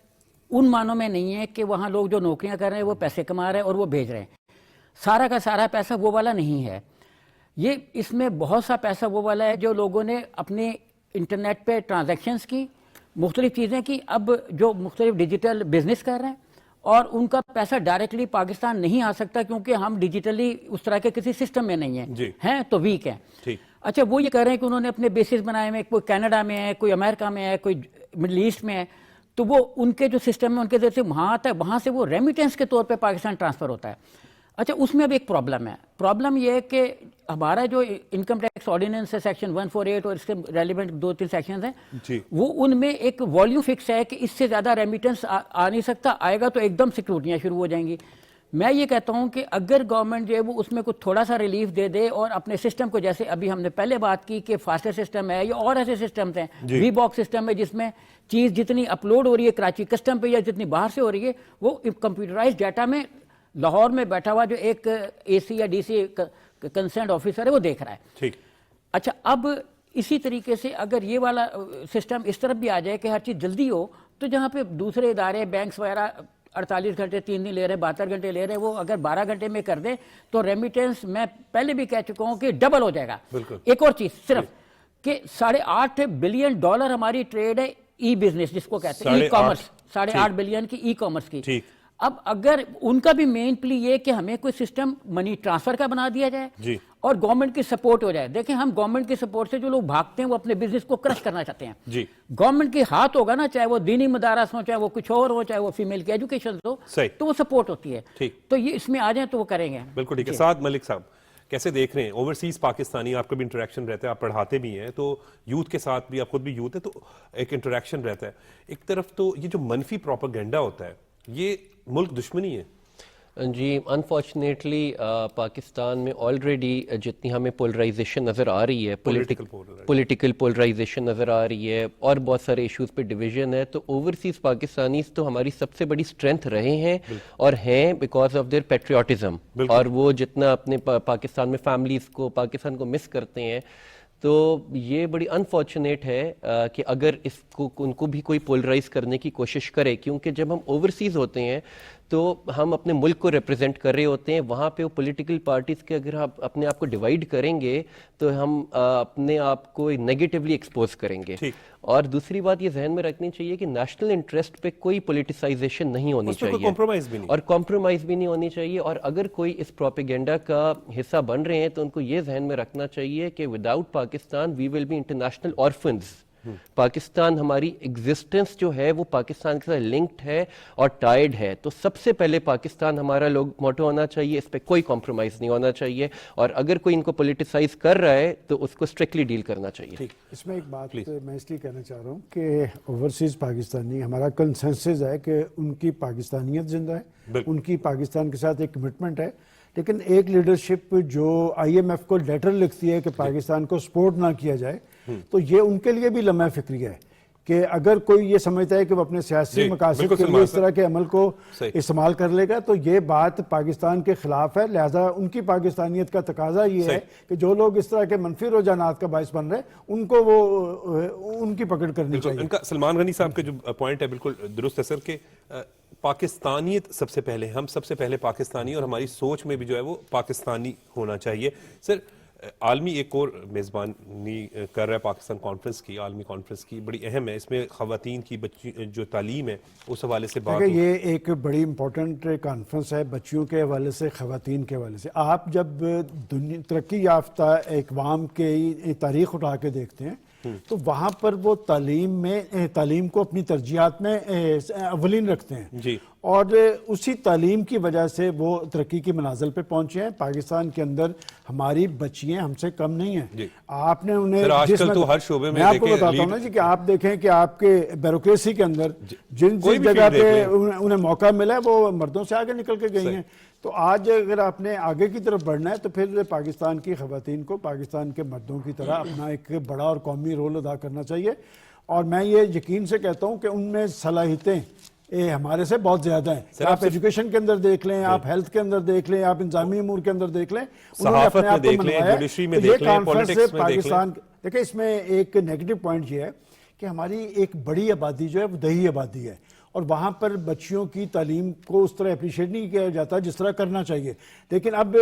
[SPEAKER 3] ان معنوں میں نہیں ہے کہ وہاں لوگ جو نوکریاں کر رہے ہیں وہ پیسے کما رہے ہیں اور وہ بھیج رہے ہیں. سارا کا سارا پیسہ وہ والا نہیں ہے. یہ اس میں بہت سا پیسہ وہ والا ہے جو لوگوں نے اپنے انٹرنیٹ پہ ٹرانزیکشنز کی, مختلف چیزیں کی, اب جو مختلف ڈیجیٹل بزنس کر رہے ہیں, اور ان کا پیسہ ڈائریکٹلی پاکستان نہیں آ سکتا کیونکہ ہم ڈیجیٹلی اس طرح کے کسی سسٹم میں نہیں ہیں تو ویک ہیں. اچھا وہ یہ کہہ رہے ہیں کہ انہوں نے اپنے بیسز بنائے ہوئے, کوئی کینیڈا میں ہے, کوئی امریکہ میں ہے, کوئی مڈل ایسٹ میں ہے, تو وہ ان کے جو سسٹم میں ان کے ذریعے سے وہاں آتا ہے, وہاں سے وہ ریمیٹنس کے طور پہ پاکستان ٹرانسفر ہوتا ہے. اچھا اس میں اب ایک پرابلم ہے. پرابلم یہ ہے کہ ہمارا جو انکم ٹیکس آرڈیننس ہے سیکشن 148 اور اس کے ریلیونٹ 2-3 سیکشنز ہیں, وہ ان میں ایک والیوم فکس ہے کہ اس سے زیادہ ریمیٹنس آ نہیں سکتا, آئے گا تو ایک دم سیکورٹیاں شروع ہو جائیں گی. میں یہ کہتا ہوں کہ اگر گورنمنٹ جو ہے وہ اس میں کچھ تھوڑا سا ریلیف دے دے اور اپنے سسٹم کو, جیسے ابھی ہم نے پہلے بات کی کہ فاسٹر سسٹم ہے یا اور ایسے سسٹمز ہیں, وی باکس سسٹم ہے جس میں چیز جتنی اپلوڈ ہو رہی ہے کراچی کسٹم پہ یا جتنی باہر سے ہو رہی ہے وہ کمپیوٹرائز ڈیٹا میں لاہور میں بیٹھا ہوا جو ایک اے سی یا ڈی سی کنسرنڈ آفیسر ہے وہ دیکھ رہا ہے. ٹھیک. اچھا اب اسی طریقے سے اگر یہ والا سسٹم اس طرف بھی آ جائے کہ ہر چیز جلدی ہو, تو جہاں پہ دوسرے ادارے بینکس وغیرہ 48 گھنٹے 3 دن لے رہے ہیں, 72 گھنٹے لے رہے ہیں, وہ اگر 12 گھنٹے میں کر دیں تو ریمیٹنس میں پہلے بھی کہہ چکا ہوں کہ ڈبل ہو جائے گا. ایک اور چیز صرف کہ $8.5 بلین ہماری ٹریڈ ہے ای بزنس جس کو کہتے ہیں ای کامرس, $8.5 بلین کی ای کامرس کی. اب اگر ان کا بھی مین پلی یہ کہ ہمیں کوئی سسٹم منی ٹرانسفر کا بنا دیا جائے اور گورنمنٹ کی سپورٹ ہو جائے. دیکھیں ہم گورنمنٹ کی سپورٹ سے جو لوگ بھاگتے ہیں وہ اپنے بزنس کو کرش کرنا چاہتے ہیں. گورنمنٹ کے ہاتھ ہوگا نا, چاہے وہ دینی مدارس ہو, چاہے وہ کچھ اور ہو, چاہے وہ فیمیل کی ایجوکیشن ہو, تو وہ سپورٹ ہوتی ہے. تو یہ اس میں آ جائیں تو وہ کریں گے.
[SPEAKER 1] بالکل ٹھیک ہے. سعد ملک صاحب کیسے دیکھ رہے ہیں اوورسیز پاکستانی, آپ کا بھی انٹریکشن رہتا ہے, آپ پڑھاتے بھی ہیں تو یوتھ کے ساتھ بھی, آپ خود بھی یوتھ ہے تو ایک انٹریکشن رہتا ہے. ایک طرف تو یہ جو منفی پروپیگنڈا ہوتا ہے یہ ملک دشمنی ہے.
[SPEAKER 4] جی انفارچونیٹلی پاکستان میں آلریڈی جتنی ہمیں پولرائزیشن نظر آ رہی ہے, پولیٹیکل پولرائزیشن نظر آ رہی ہے اور بہت سارے ایشوز پہ ڈویژن ہے, تو اوورسیز پاکستانیز تو ہماری سب سے بڑی اسٹرینتھ رہے ہیں اور ہیں بیکاز آف دیئر پیٹریوٹزم. اور وہ جتنا اپنے پاکستان میں فیملیز کو, پاکستان کو مس کرتے ہیں, تو یہ بڑی انفارچونیٹ ہے کہ اگر اس کو ان کو بھی کوئی پولرائز کرنے کی کوشش کرے، کیونکہ جب ہم اوورسیز ہوتے ہیں تو ہم اپنے ملک کو ریپرزینٹ کر رہے ہوتے ہیں، وہاں پہ وہ پولیٹیکل پارٹیز کے اگر آپ اپنے آپ کو ڈیوائیڈ کریں گے تو ہم اپنے آپ کو نیگیٹیولی ایکسپوز کریں گے. اور دوسری بات یہ ذہن میں رکھنی چاہیے کہ نیشنل انٹرسٹ پہ کوئی پولیٹیسائزیشن نہیں ہونی چاہیے اور کمپرومائز بھی نہیں ہونی چاہیے. اور اگر کوئی اس پروپیگنڈا کا حصہ بن رہے ہیں تو ان کو یہ ذہن میں رکھنا چاہیے کہ without Pakistan we will be international orphans. Pakistan ہماری ایگزسٹنس جو ہے وہ پاکستان کے ساتھ لنکڈ ہے اور ٹائڈ ہے. تو سب سے پہلے پاکستان ہمارا لوگ موٹو ہونا چاہیے، اس پہ کوئی کمپرومائز نہیں ہونا چاہیے. اور اگر کوئی ان کو پولیٹیسائز کر رہا ہے تو اس کو اسٹرکٹلی ڈیل کرنا چاہیے.
[SPEAKER 2] اس میں ایک بات میں اس لیے کہنا چاہ رہا ہوں کہ اوورسیز پاکستانی ہمارا کنسنسس ہے کہ ان کی پاکستانیت زندہ ہے، ان کی پاکستان کے ساتھ ایک کمٹمنٹ ہے. لیکن ایک لیڈرشپ جو آئی ایم ایف کو لیٹر لکھتی ہے کہ پاکستان کو سپورٹ نہ کیا جائے، تو یہ ان کے لیے بھی لمحہ فکری ہے کہ اگر کوئی یہ سمجھتا ہے کہ وہ اپنے سیاسی مقاصد کے لیے اس طرح کے عمل کو استعمال کر لے گا تو یہ بات پاکستان کے خلاف ہے. لہذا ان کی پاکستانیت کا تقاضا یہ ہے کہ جو لوگ اس طرح کے منفی رجحانات کا باعث بن رہے ہیں ان کو وہ ان کی پکڑ کرنی چاہیے.
[SPEAKER 1] ان کا سلمان غنی صاحب کا جو پوائنٹ ہے بالکل درست ہے سر، کہ پاکستانیت سب سے پہلے، ہم سب سے پہلے پاکستانی، اور ہماری سوچ میں بھی جو ہے وہ پاکستانی ہونا چاہیے. سر عالمی ایک اور میزبانی کر رہا ہے پاکستان کانفرنس کی، عالمی کانفرنس کی، بڑی اہم ہے. اس میں خواتین کی جو تعلیم ہے اس حوالے سے بات.
[SPEAKER 2] یہ ایک بڑی امپورٹنٹ کانفرنس ہے بچیوں کے حوالے سے، خواتین کے حوالے سے. آپ جب ترقی یافتہ اقوام کی تاریخ اٹھا کے دیکھتے ہیں تو وہاں پر وہ تعلیم کو اپنی ترجیحات میں اولین رکھتے ہیں، اور اسی تعلیم کی وجہ سے وہ ترقی کی منازل پہ پہنچے ہیں. پاکستان کے اندر ہماری بچیاں ہم سے کم نہیں ہیں. آپ نے انہیں میں آپ کو بتاتا ہوں نا جی کہ آپ دیکھیں کہ آپ کے بیوروکریسی کے اندر جن جگہ پہ انہیں موقع ملا ہے وہ مردوں سے آگے نکل کے گئی ہیں. تو آج اگر آپ نے آگے کی طرف بڑھنا ہے تو پھر پاکستان کی خواتین کو پاکستان کے مردوں کی طرح اپنا ایک بڑا اور قومی رول ادا کرنا چاہیے. اور میں یہ یقین سے کہتا ہوں کہ ان میں صلاحیتیں ہمارے سے بہت زیادہ ہیں. آپ ایجوکیشن کے اندر دیکھ لیں، آپ ہیلتھ کے اندر دیکھ لیں، آپ انتظامی امور کے اندر دیکھ لیں، انہوں نے اپنے آپ کو منوایا ہے. یہ کانفرنس پاکستان، دیکھیں اس میں ایک نیگیٹو پوائنٹ یہ ہے کہ ہماری ایک بڑی آبادی جو ہے وہ دیہی آبادی ہے، اور وہاں پر بچیوں کی تعلیم کو اس طرح اپریشیٹ نہیں کیا جاتا جس طرح کرنا چاہیے. لیکن اب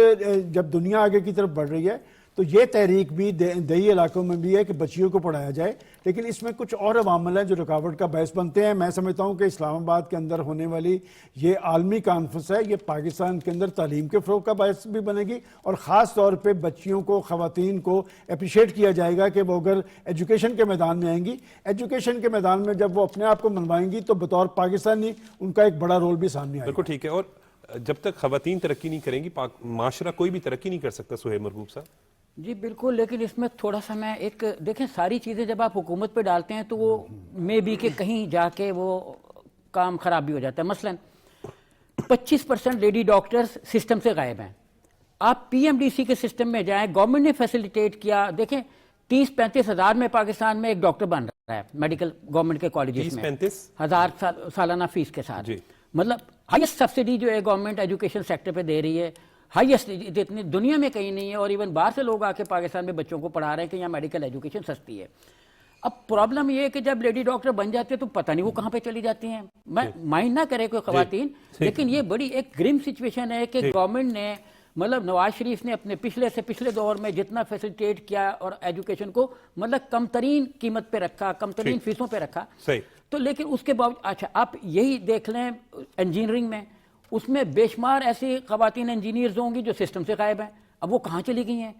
[SPEAKER 2] جب دنیا آگے کی طرف بڑھ رہی ہے تو یہ تحریک بھی دیہی علاقوں میں بھی ہے کہ بچیوں کو پڑھایا جائے. لیکن اس میں کچھ اور عوامل ہیں جو رکاوٹ کا باعث بنتے ہیں. میں سمجھتا ہوں کہ اسلام آباد کے اندر ہونے والی یہ عالمی کانفرنس ہے، یہ پاکستان کے اندر تعلیم کے فروغ کا باعث بھی بنے گی، اور خاص طور پہ بچیوں کو، خواتین کو اپریشیٹ کیا جائے گا کہ وہ اگر ایجوکیشن کے میدان میں آئیں گی، ایجوکیشن کے میدان میں جب وہ اپنے آپ کو منوائیں گی تو بطور پاکستانی ان کا ایک بڑا رول بھی سامنے آئے گا.
[SPEAKER 1] بالکل ٹھیک ہے. اور جب تک خواتین ترقی نہیں کریں گی معاشرہ کوئی بھی ترقی نہیں کر سکتا. سہیب مرغوب صاحب.
[SPEAKER 3] جی بالکل، لیکن اس میں تھوڑا سا میں ایک دیکھیں، ساری چیزیں جب آپ حکومت پہ ڈالتے ہیں تو وہ میں بھی کہ کہیں جا کے وہ کام خراب بھی ہو جاتا ہے. مثلاً 25% لیڈی ڈاکٹرز سسٹم سے غائب ہیں. آپ پی ایم ڈی سی کے سسٹم میں جائیں، گورنمنٹ نے فیسیلیٹیٹ کیا. دیکھیں 30-35 ہزار میں پاکستان میں ایک ڈاکٹر بن رہا ہے میڈیکل گورنمنٹ کے کالجز میں، 30-35 سالانہ فیس کے ساتھ. مطلب ہائیسٹ سبسڈی جو ہے گورنمنٹ ایجوکیشن سیکٹر پہ دے رہی ہے، ہائیسٹ جتنی دنیا میں کہیں نہیں ہے. اور ایون باہر سے لوگ آ کے پاکستان میں بچوں کو پڑھا رہے ہیں کہ یہاں میڈیکل ایجوکیشن سستی ہے. اب پرابلم یہ ہے کہ جب لیڈی ڈاکٹر بن جاتے ہیں تو پتہ نہیں وہ کہاں پہ چلی جاتی ہیں. میں مائنڈ نہ کرے کوئی خواتین، لیکن یہ بڑی ایک گرم سچویشن ہے کہ گورنمنٹ نے مطلب نواز شریف نے اپنے پچھلے دور میں جتنا فیسیلیٹیٹ کیا اور ایجوکیشن کو مطلب کم ترین قیمت پہ رکھا، کم ترین فیسوں پہ رکھا. تو لیکن اس کے باوجود اچھا آپ یہی دیکھ لیں انجینئرنگ میں، اس میں بے شمار ایسی خواتین انجینئرز ہوں گی جو سسٹم سے غائب ہیں. اب وہ کہاں چلی گئی ہیں؟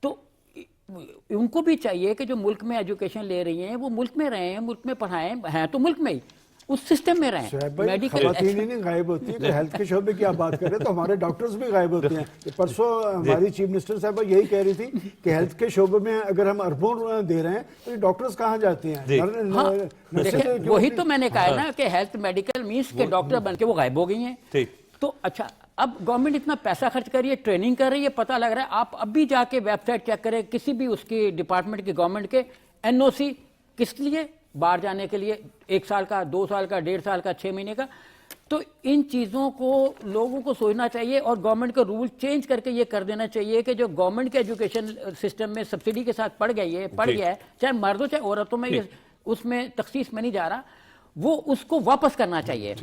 [SPEAKER 3] تو ان کو بھی چاہیے کہ جو ملک میں ایجوکیشن لے رہی ہیں وہ ملک میں رہیں، ملک میں پڑھائیں، ہیں تو ملک میں ہی، اس سسٹم میں رہیں.
[SPEAKER 2] خواتین ہی نہیں غائب ہوتی ہیں، ہیلتھ کے شعبے کی آپ بات کر رہے ہیں تو ہمارے ڈاکٹرز بھی غائب ہوتے ہیں. پرسوں ہماری چیف منسٹر صاحبہ یہی کہہ رہی تھی کہ ہیلتھ کے شعبے میں اگر ہم اربوں دے رہے ہیں تو ڈاکٹرز کہاں جاتے ہیں؟
[SPEAKER 3] وہی تو میں نے کہا نا کہ ہیلتھ میڈیکل مینس کے ڈاکٹر بن کے وہ غائب ہو گئی ہیں. تو اچھا اب گورنمنٹ اتنا پیسہ خرچ کر رہی ہے، ٹریننگ کر رہی ہے، پتہ لگ رہا ہے. آپ اب بھی جا کے ویب سائٹ چیک کریں کسی بھی اس کی ڈپارٹمنٹ کی گورنمنٹ کے این او سی کس لیے باہر جانے کے لیے 1 سال کا، 2 سال کا، 1.5 سال کا، 6 مہینے کا. تو ان چیزوں کو لوگوں کو سوچنا چاہیے اور گورنمنٹ کا رول چینج کر کے یہ کر دینا چاہیے کہ جو گورنمنٹ کے ایجوکیشن سسٹم میں سبسڈی کے ساتھ پڑ گیا ہے چاہے مردوں چاہے عورتوں میں اس میں تخصیص میں نہیں جا رہا, وہ اس کو واپس کرنا چاہیے.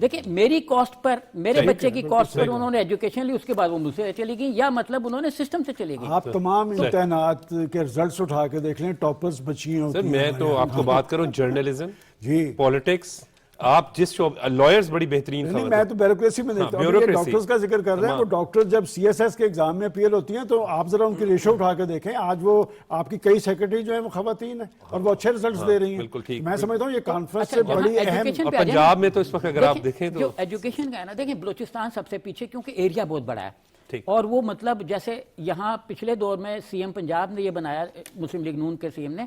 [SPEAKER 3] دیکھیں میری کاسٹ پر, میرے بچے کی کاسٹ پر انہوں نے ایجوکیشن لی, اس کے بعد وہ مجھ سے چلی گئی, یا مطلب انہوں نے سسٹم سے چلی گئی.
[SPEAKER 2] آپ تمام امتحانات کے رزلٹس اٹھا کے دیکھ لیں, ٹاپرز بچی ہوتی ہیں.
[SPEAKER 1] میں تو آپ کو بات کروں جرنلزم,
[SPEAKER 2] جی
[SPEAKER 1] پالیٹکس, آپ جس شعب لائرز بڑی بہترین
[SPEAKER 2] نہیں, میں تو بیوروکریسی میں دیکھتا ہوں. ڈاکٹرز کا ذکر کر رہے ہیں, وہ ڈاکٹر جب سی ایس ایس کے ایگزام میں اپیل ہوتی ہیں تو آپ ذرا ان کی ریشو اٹھا کے دیکھیں. آج وہ آپ کی کئی سیکرٹری جو ہیں وہ خواتین ہیں اور وہ اچھے رزلٹس دے رہی ہیں. میں سمجھتا ہوں یہ کانفرنس سے بڑی اہم.
[SPEAKER 1] پنجاب میں تو اس وقت اگر آپ دیکھیں تو
[SPEAKER 3] جو ایجوکیشن کا ہے نا, دیکھیں بلوچستان سب سے پیچھے کیونکہ ایریا بہت بڑا ہے, اور وہ مطلب جیسے یہاں پچھلے دور میں سی ایم پنجاب نے یہ بنایا, مسلم لیگ نون کے سی ایم نے,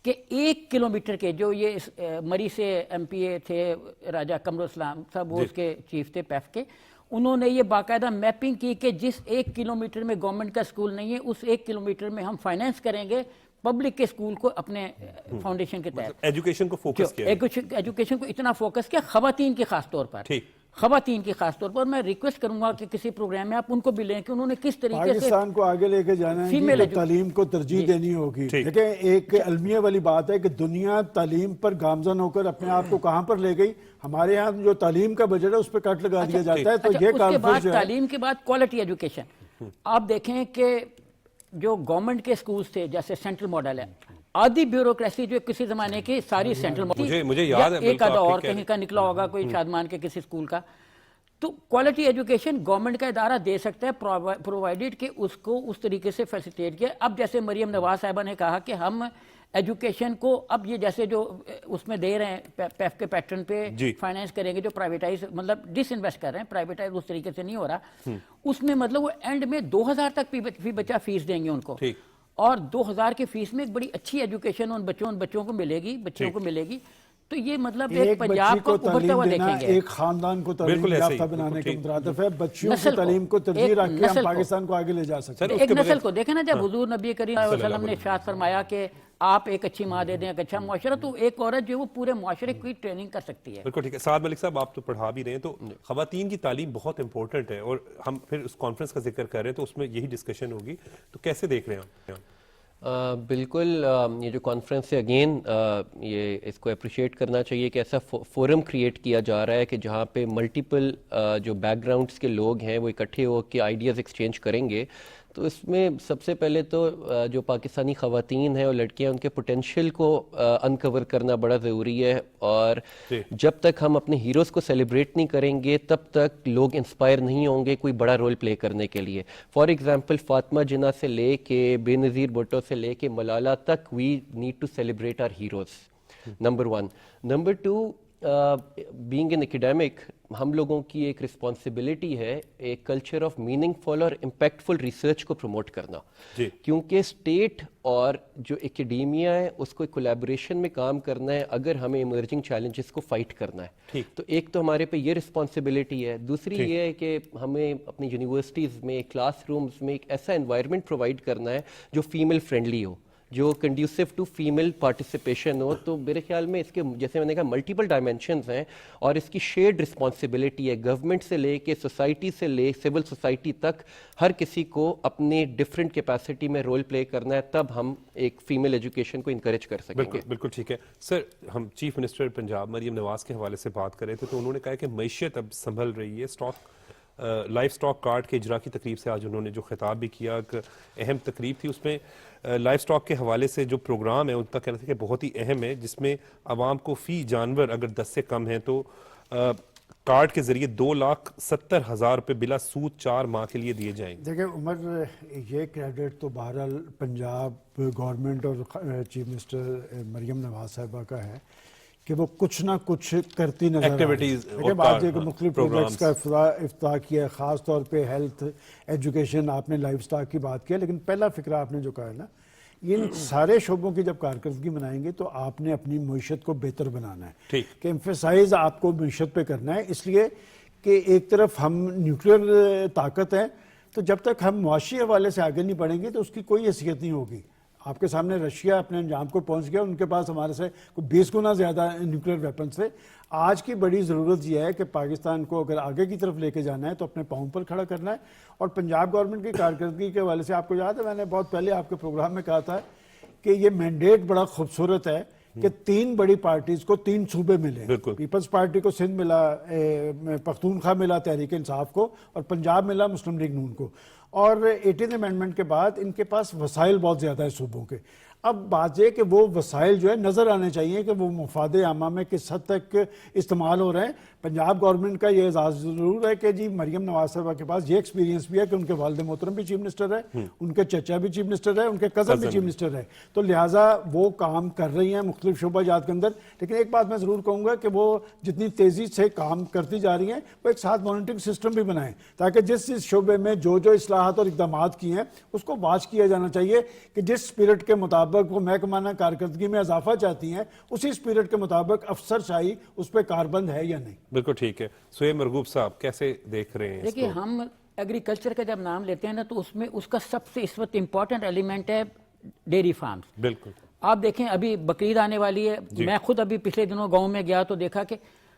[SPEAKER 3] کہ 1 کلومیٹر کے جو یہ مری سے ایم پی اے تھے راجہ قمر اسلام صاحب, وہ اس کے چیف تھے پیف کے, انہوں نے یہ باقاعدہ میپنگ کی کہ جس 1 کلومیٹر میں گورنمنٹ کا اسکول نہیں ہے اس 1 کلومیٹر میں ہم فائنینس کریں گے پبلک کے اسکول کو اپنے فاؤنڈیشن کے تحت.
[SPEAKER 1] ایجوکیشن کو فوکس کیا,
[SPEAKER 3] ایجوکیشن کو اتنا فوکس کیا, خواتین کی خاص طور پر, خواتین کی خاص طور پر. میں ریکویسٹ کروں گا کہ کسی پروگرام میں آپ ان کو بھی لیں کہ انہوں نے کس طریقے سے
[SPEAKER 2] پاکستان کو آگے لے کے جانا ہے, تعلیم کو ترجیح دینی ہوگی. دیکھیں ایک المیہ والی بات ہے کہ دنیا تعلیم پر گامزن ہو کر اپنے آپ کو کہاں پر لے گئی. ہمارے ہاں جو تعلیم کا بجٹ ہے اس پہ کٹ لگا دیا جاتا ہے. تو یہ
[SPEAKER 3] اس کے بعد تعلیم کے بعد کوالٹی ایجوکیشن. آپ دیکھیں کہ جو گورنمنٹ کے اسکولز تھے جیسے سینٹرل ماڈل ہے, آدھی بیوروکریسی جو کسی زمانے کی ساری سینٹرل,
[SPEAKER 1] مجھے یاد ہے
[SPEAKER 3] ایک آدھا اور کہیں کا نکلا ہوگا کوئی شادمان کے کسی اسکول کا. تو کوالٹی ایجوکیشن گورنمنٹ کا ادارہ دے سکتا ہے پرووائڈیڈ کہ اس کو اس طریقے سے فیسیلیٹیٹ کیا. اب جیسے مریم نواز صاحبہ نے کہا کہ ہم ایجوکیشن کو اب یہ جیسے جو اس میں دے رہے ہیں پیف کے پیٹرن پہ فائنینس کریں گے, جو پرائیویٹائز مطلب ڈس انویسٹ کر رہے ہیں, پرائیویٹائز اس طریقے سے نہیں ہو رہا, اس میں مطلب وہ اینڈ میں 2000 تک فی بچہ فیس دیں گے ان کو, اور 2000 کی فیس میں ایک بڑی اچھی ایجوکیشن ان بچوں کو ملے گی, بچیوں کو ملے گی. تو یہ مطلب ایک پنجاب کو ابھرتا ہوا دیکھیں گے,
[SPEAKER 2] ایک خاندان کو تعلیم یافتہ بنانے کے مترادف ہے. بچیوں کی تعلیم کو ترجیح رکھ کے ہم پاکستان کو آگے لے جا سکتے ہیں.
[SPEAKER 3] ایک نسل کو دیکھیں نا, جب حضور نبی کریم صلی اللہ علیہ وسلم نے ارشاد فرمایا کہ آپ ایک اچھی ماں دے دیں, ایک اچھا معاشرہ, تو ایک عورت جو وہ پورے معاشرے کی ٹریننگ کر سکتی ہے.
[SPEAKER 1] بالکل ٹھیک ہے. سعد ملک صاحب آپ تو پڑھا بھی رہے ہیں, تو خواتین کی تعلیم بہت امپورٹنٹ ہے, اور ہم پھر اس کانفرنس کا ذکر کر رہے ہیں تو اس میں یہی ڈسکشن ہوگی, تو کیسے دیکھ رہے ہیں آپ؟
[SPEAKER 4] بالکل, یہ جو کانفرنس ہے اگین یہ اس کو اپریشیٹ کرنا چاہیے کہ ایسا فورم کریٹ کیا جا رہا ہے کہ جہاں پہ ملٹیپل جو بیک گراؤنڈس کے لوگ ہیں وہ اکٹھے ہو کے آئیڈیاز ایکسچینج کریں گے. تو اس میں سب سے پہلے تو جو پاکستانی خواتین ہیں اور لڑکیاں, ان کے پوٹینشیل کو انکور کرنا بڑا ضروری ہے, اور جب تک ہم اپنے ہیروز کو سیلیبریٹ نہیں کریں گے تب تک لوگ انسپائر نہیں ہوں گے کوئی بڑا رول پلے کرنے کے لیے. فار ایگزامپل فاطمہ جناح سے لے کے بے نظیر بھٹو سے لے کے ملالہ تک, we need to celebrate our heroes, number 1. Number 2, being an academic, ہم لوگوں کی ایک رسپانسبلٹی ہے ایک کلچر آف میننگ فل اور امپیکٹفل ریسرچ کو پروموٹ کرنا, کیونکہ اسٹیٹ اور جو ایکیڈیمیا ہے اس کو کولیبوریشن میں کام کرنا ہے اگر ہمیں ایمرجنگ چیلنجز کو فائٹ کرنا ہے. تو ایک تو ہمارے پہ یہ رسپانسبلٹی ہے. دوسری یہ ہے کہ ہمیں اپنی یونیورسٹیز میں, کلاس رومز میں ایک ایسا انوائرمنٹ پرووائڈ کرنا ہے جو فیمیل فرینڈلی ہو, جو کنڈیوسو ٹو فیمیل پارٹیسپیشن ہو. تو میرے خیال میں اس کے جیسے میں نے کہا ملٹیپل ڈائمینشنز ہیں, اور اس کی شیئرڈ رسپانسبلٹی ہے گورنمنٹ سے لے کے سوسائٹی سے لے سول سوسائٹی تک, ہر کسی کو اپنی ڈفرینٹ کیپیسٹی میں رول پلے کرنا ہے, تب ہم ایک فیمیل ایجوکیشن کو انکریج کر سکیں گے.
[SPEAKER 1] بالکل ٹھیک ہے. سر, ہم چیف منسٹر پنجاب مریم نواز کے حوالے سے بات کر رہے تھے, تو انہوں نے کہا کہ معیشت اب سنبھل رہی ہے. لائف سٹاک کارڈ کے اجرا کی تقریب سے آج انہوں نے جو خطاب بھی کیا, ایک اہم تقریب تھی, اس میں لائف سٹاک کے حوالے سے جو پروگرام ہے ان کا کہنا تھا کہ بہت ہی اہم ہے, جس میں عوام کو فی جانور اگر 10 سے کم ہیں تو کارڈ کے ذریعے 2,70,000 روپے بلا سود 4 ماہ کے لیے دیے جائیں گے.
[SPEAKER 2] دیکھیں عمر, یہ کریڈٹ تو بہرحال پنجاب گورنمنٹ اور چیف منسٹر مریم نواز صاحبہ کا ہے کہ وہ کچھ نہ کچھ کرتی نظر
[SPEAKER 1] ایکٹیویٹیز
[SPEAKER 2] آج ایک مختلف پروجیکٹس کا افتتاح کیا, خاص طور پہ ہیلتھ, ایجوکیشن, آپ نے لائف سٹاک کی بات کیا, لیکن پہلا فکرہ آپ نے جو کہا ہے نا, ان سارے شعبوں کی جب کارکردگی بنائیں گے تو آپ نے اپنی معیشت کو بہتر بنانا ہے, کہ ایمفیسائز آپ کو معیشت پہ کرنا ہے. اس لیے کہ ایک طرف ہم نیوکلیئر طاقت ہے, تو جب تک ہم معاشی حوالے سے آگے نہیں بڑھیں گے تو اس کی کوئی حیثیت نہیں ہوگی. آپ کے سامنے رشیا اپنے انجام کو پہنچ گیا, ان کے پاس ہمارے سے 20 گنا زیادہ نیوکلیر ویپنز تھے. آج کی بڑی ضرورت یہ ہے کہ پاکستان کو اگر آگے کی طرف لے کے جانا ہے تو اپنے پاؤں پر کھڑا کرنا ہے. اور پنجاب گورنمنٹ کی کارکردگی کے حوالے سے آپ کو یاد ہے میں نے بہت پہلے آپ کے پروگرام میں کہا تھا کہ یہ مینڈیٹ بڑا خوبصورت ہے کہ 3 بڑی پارٹیز کو 3 صوبے ملے. پیپلز پارٹی کو سندھ ملا, پختونخوا ملا تحریک انصاف کو, اور پنجاب ملا مسلم لیگ نون کو. اور 18 امینڈمنٹ کے بعد ان کے پاس وسائل بہت زیادہ ہے صوبوں کے. اب بات یہ کہ وہ وسائل جو ہے نظر آنے چاہیے کہ وہ مفاد عامہ میں کس حد تک استعمال ہو رہے ہیں. پنجاب گورنمنٹ کا یہ اعزاز ضرور ہے کہ جی مریم نواز صاحبہ کے پاس یہ ایکسپیرینس بھی ہے کہ ان کے والد محترم بھی چیف منسٹر ہے, ان کے چچا بھی چیف منسٹر ہے, ان کے کزن بھی چیف منسٹر ہے, تو لہٰذا وہ کام کر رہی ہیں مختلف شعبہ جات کے اندر. لیکن ایک بات میں ضرور کہوں گا کہ وہ جتنی تیزی سے کام کرتی جا رہی ہیں وہ ایک ساتھ مانیٹرنگ سسٹم بھی بنائیں تاکہ جس شعبے میں جو اصلاحات اور اقدامات کیے ہیں اس کو واچ کیا جانا چاہیے کہ جس اسپرٹ کے مطابق وہ محکمانہ کارکردگی میں اضافہ چاہتی ہیں اسی اسپرٹ کے مطابق افسر شاہی اس پہ کاربند ہے یا نہیں.
[SPEAKER 1] بالکل ٹھیک ہے. سہیب مرغوب صاحب کیسے دیکھ رہے ہیں اس
[SPEAKER 3] دیکھیے,
[SPEAKER 1] کو؟
[SPEAKER 3] ہم ایگریکلچر کا جب نام لیتے ہیں نا تو اس میں اس کا سب سے اس وقت امپورٹنٹ ایلیمنٹ ہے ڈیری فارمز.
[SPEAKER 1] بالکل.
[SPEAKER 3] آپ دیکھیں ابھی بقرعید آنے والی ہے, میں خود ابھی پچھلے دنوں گاؤں میں گیا تو دیکھا کہ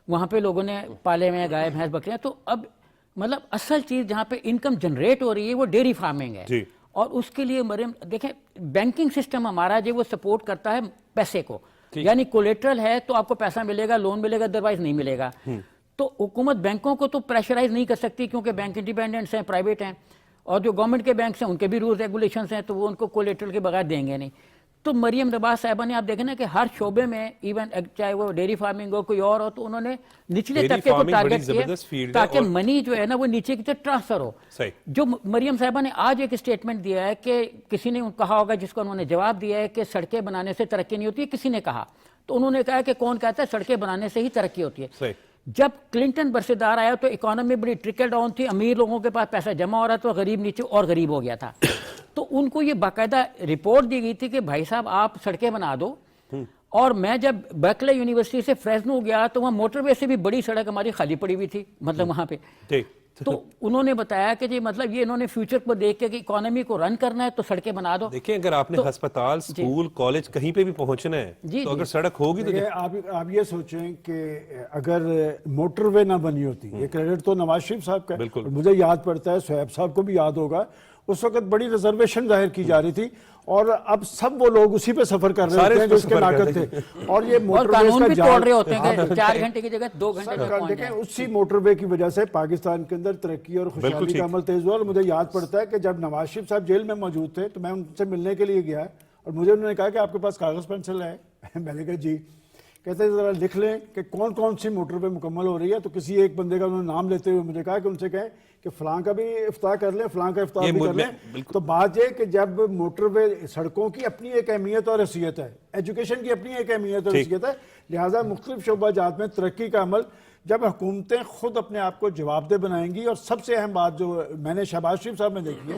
[SPEAKER 3] وہاں پہ لوگوں نے پالے میں گائے بھینس بکریاں. تو اب مطلب اصل چیز جہاں پہ انکم جنریٹ ہو رہی ہے وہ ڈیری فارمنگ ہے. اور اس کے لیے مریم دیکھیں بینکنگ سسٹم ہمارا جو وہ سپورٹ کرتا ہے پیسے کو, یعنی کولیٹرل ہے تو آپ کو پیسہ ملے گا, لون ملے گا, ادروائز نہیں ملے گا. تو حکومت بینکوں کو تو پریشرائز نہیں کر سکتی کیونکہ بینک انڈیپینڈنٹس ہیں, پرائیویٹ ہیں, اور جو گورنمنٹ کے بینکس ہیں ان کے بھی رولز ریگولیشنز ہیں تو وہ ان کو کولیٹرل کے بغیر دیں گے نہیں. تو مریم نواز صاحبہ نے آپ دیکھیں نا کہ ہر شعبے میں ایون چاہے وہ ڈیری فارمنگ ہو کوئی اور ہو تو انہوں نے نچلے طبقے کو ٹارگٹ کیا تاکہ منی جو ہے نا وہ نیچے کی طرف ٹرانسفر ہو. جو مریم صاحبہ نے آج ایک اسٹیٹمنٹ دیا ہے کہ کسی نے کہا ہوگا جس کو انہوں نے جواب دیا ہے کہ سڑکیں بنانے سے ترقی نہیں ہوتی ہے, کسی نے کہا تو انہوں نے کہا کہ کون کہتا ہے سڑکیں بنانے سے ہی ترقی ہوتی ہے. جب کلنٹن برسدار آیا تو اکانومی بڑی ٹرکل ڈاؤن تھی, امیر لوگوں کے پاس پیسہ جمع ہو رہا تو غریب نیچے اور غریب ہو گیا تھا. تو ان کو یہ باقاعدہ رپورٹ دی گئی تھی کہ بھائی صاحب آپ سڑکیں بنا دو. اور میں جب برکلے یونیورسٹی سے فریزنو گیا تو وہاں موٹر وے سے بھی بڑی سڑک ہماری خالی پڑی ہوئی تھی, مطلب وہاں پہ. تو انہوں نے بتایا کہ جی مطلب یہ انہوں نے فیوچر کو دیکھ کے کہ اکانومی کو رن کرنا ہے تو سڑکیں بنا دو.
[SPEAKER 1] دیکھیں اگر آپ نے ہسپتال, سکول, کالج کہیں پہ بھی پہنچنا ہے تو اگر سڑک ہوگی تو
[SPEAKER 2] آپ یہ سوچیں کہ اگر موٹر وے نہ بنی ہوتی, یہ کریڈٹ تو نواز شریف صاحب کا ہے, مجھے یاد پڑتا ہے سہیب صاحب کو بھی یاد ہوگا, اس وقت بڑی ریزرویشن ظاہر کی جا رہی تھی اور اب سب وہ لوگ اسی پہ سفر کر رہے ہوتے ہیں جو اس کے ناقد تھے. اور یہ موٹر وے کا
[SPEAKER 3] توڑ رہے ہوتے ہیں کہ 4 گھنٹے کی جگہ 2 گھنٹے.
[SPEAKER 2] دیکھیں اسی موٹر وے کی وجہ سے پاکستان کے اندر ترقی اور خوشحالی کا عمل تیز ہوا. اور مجھے یاد پڑتا ہے کہ جب نواز شریف صاحب جیل میں موجود تھے تو میں ان سے ملنے کے لیے گیا اور مجھے انہوں نے کہا کہ آپ کے پاس کاغذ پینسل ہے؟ میں نے کہا جی. کہتے ہیں ذرا لکھ لیں کہ کون کون سی موٹر وے مکمل ہو رہی ہے. تو کسی ایک بندے کا انہوں نے نام لیتے ہوئے مجھے کہا کہ ان سے کہیں کہ فلاں کا بھی افتتاح کر لیں, فلاں کا افتتاح بھی کر لیں. تو بات یہ کہ جب موٹر وے, سڑکوں کی اپنی ایک اہمیت اور حیثیت ہے, ایجوکیشن کی اپنی ایک اہمیت اور حیثیت ہے, لہٰذا مختلف شعبہ جات میں ترقی کا عمل جب حکومتیں خود اپنے آپ کو جواب دہ بنائیں گی. اور سب سے اہم بات جو میں نے شہباز شریف صاحب میں دیکھی ہے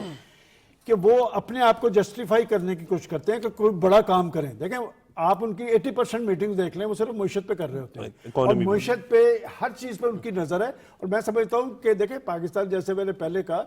[SPEAKER 2] کہ وہ اپنے آپ کو جسٹیفائی کرنے کی کوشش کرتے ہیں کہ کوئی بڑا کام کریں. دیکھیں آپ ان کی 80% میٹنگ دیکھ لیں, وہ صرف معیشت پہ کر رہے ہوتے ہیں اور معیشت پہ ہر چیز پہ ان کی نظر ہے. اور میں سمجھتا ہوں کہ دیکھیں پاکستان جیسے میں نے پہلے کہا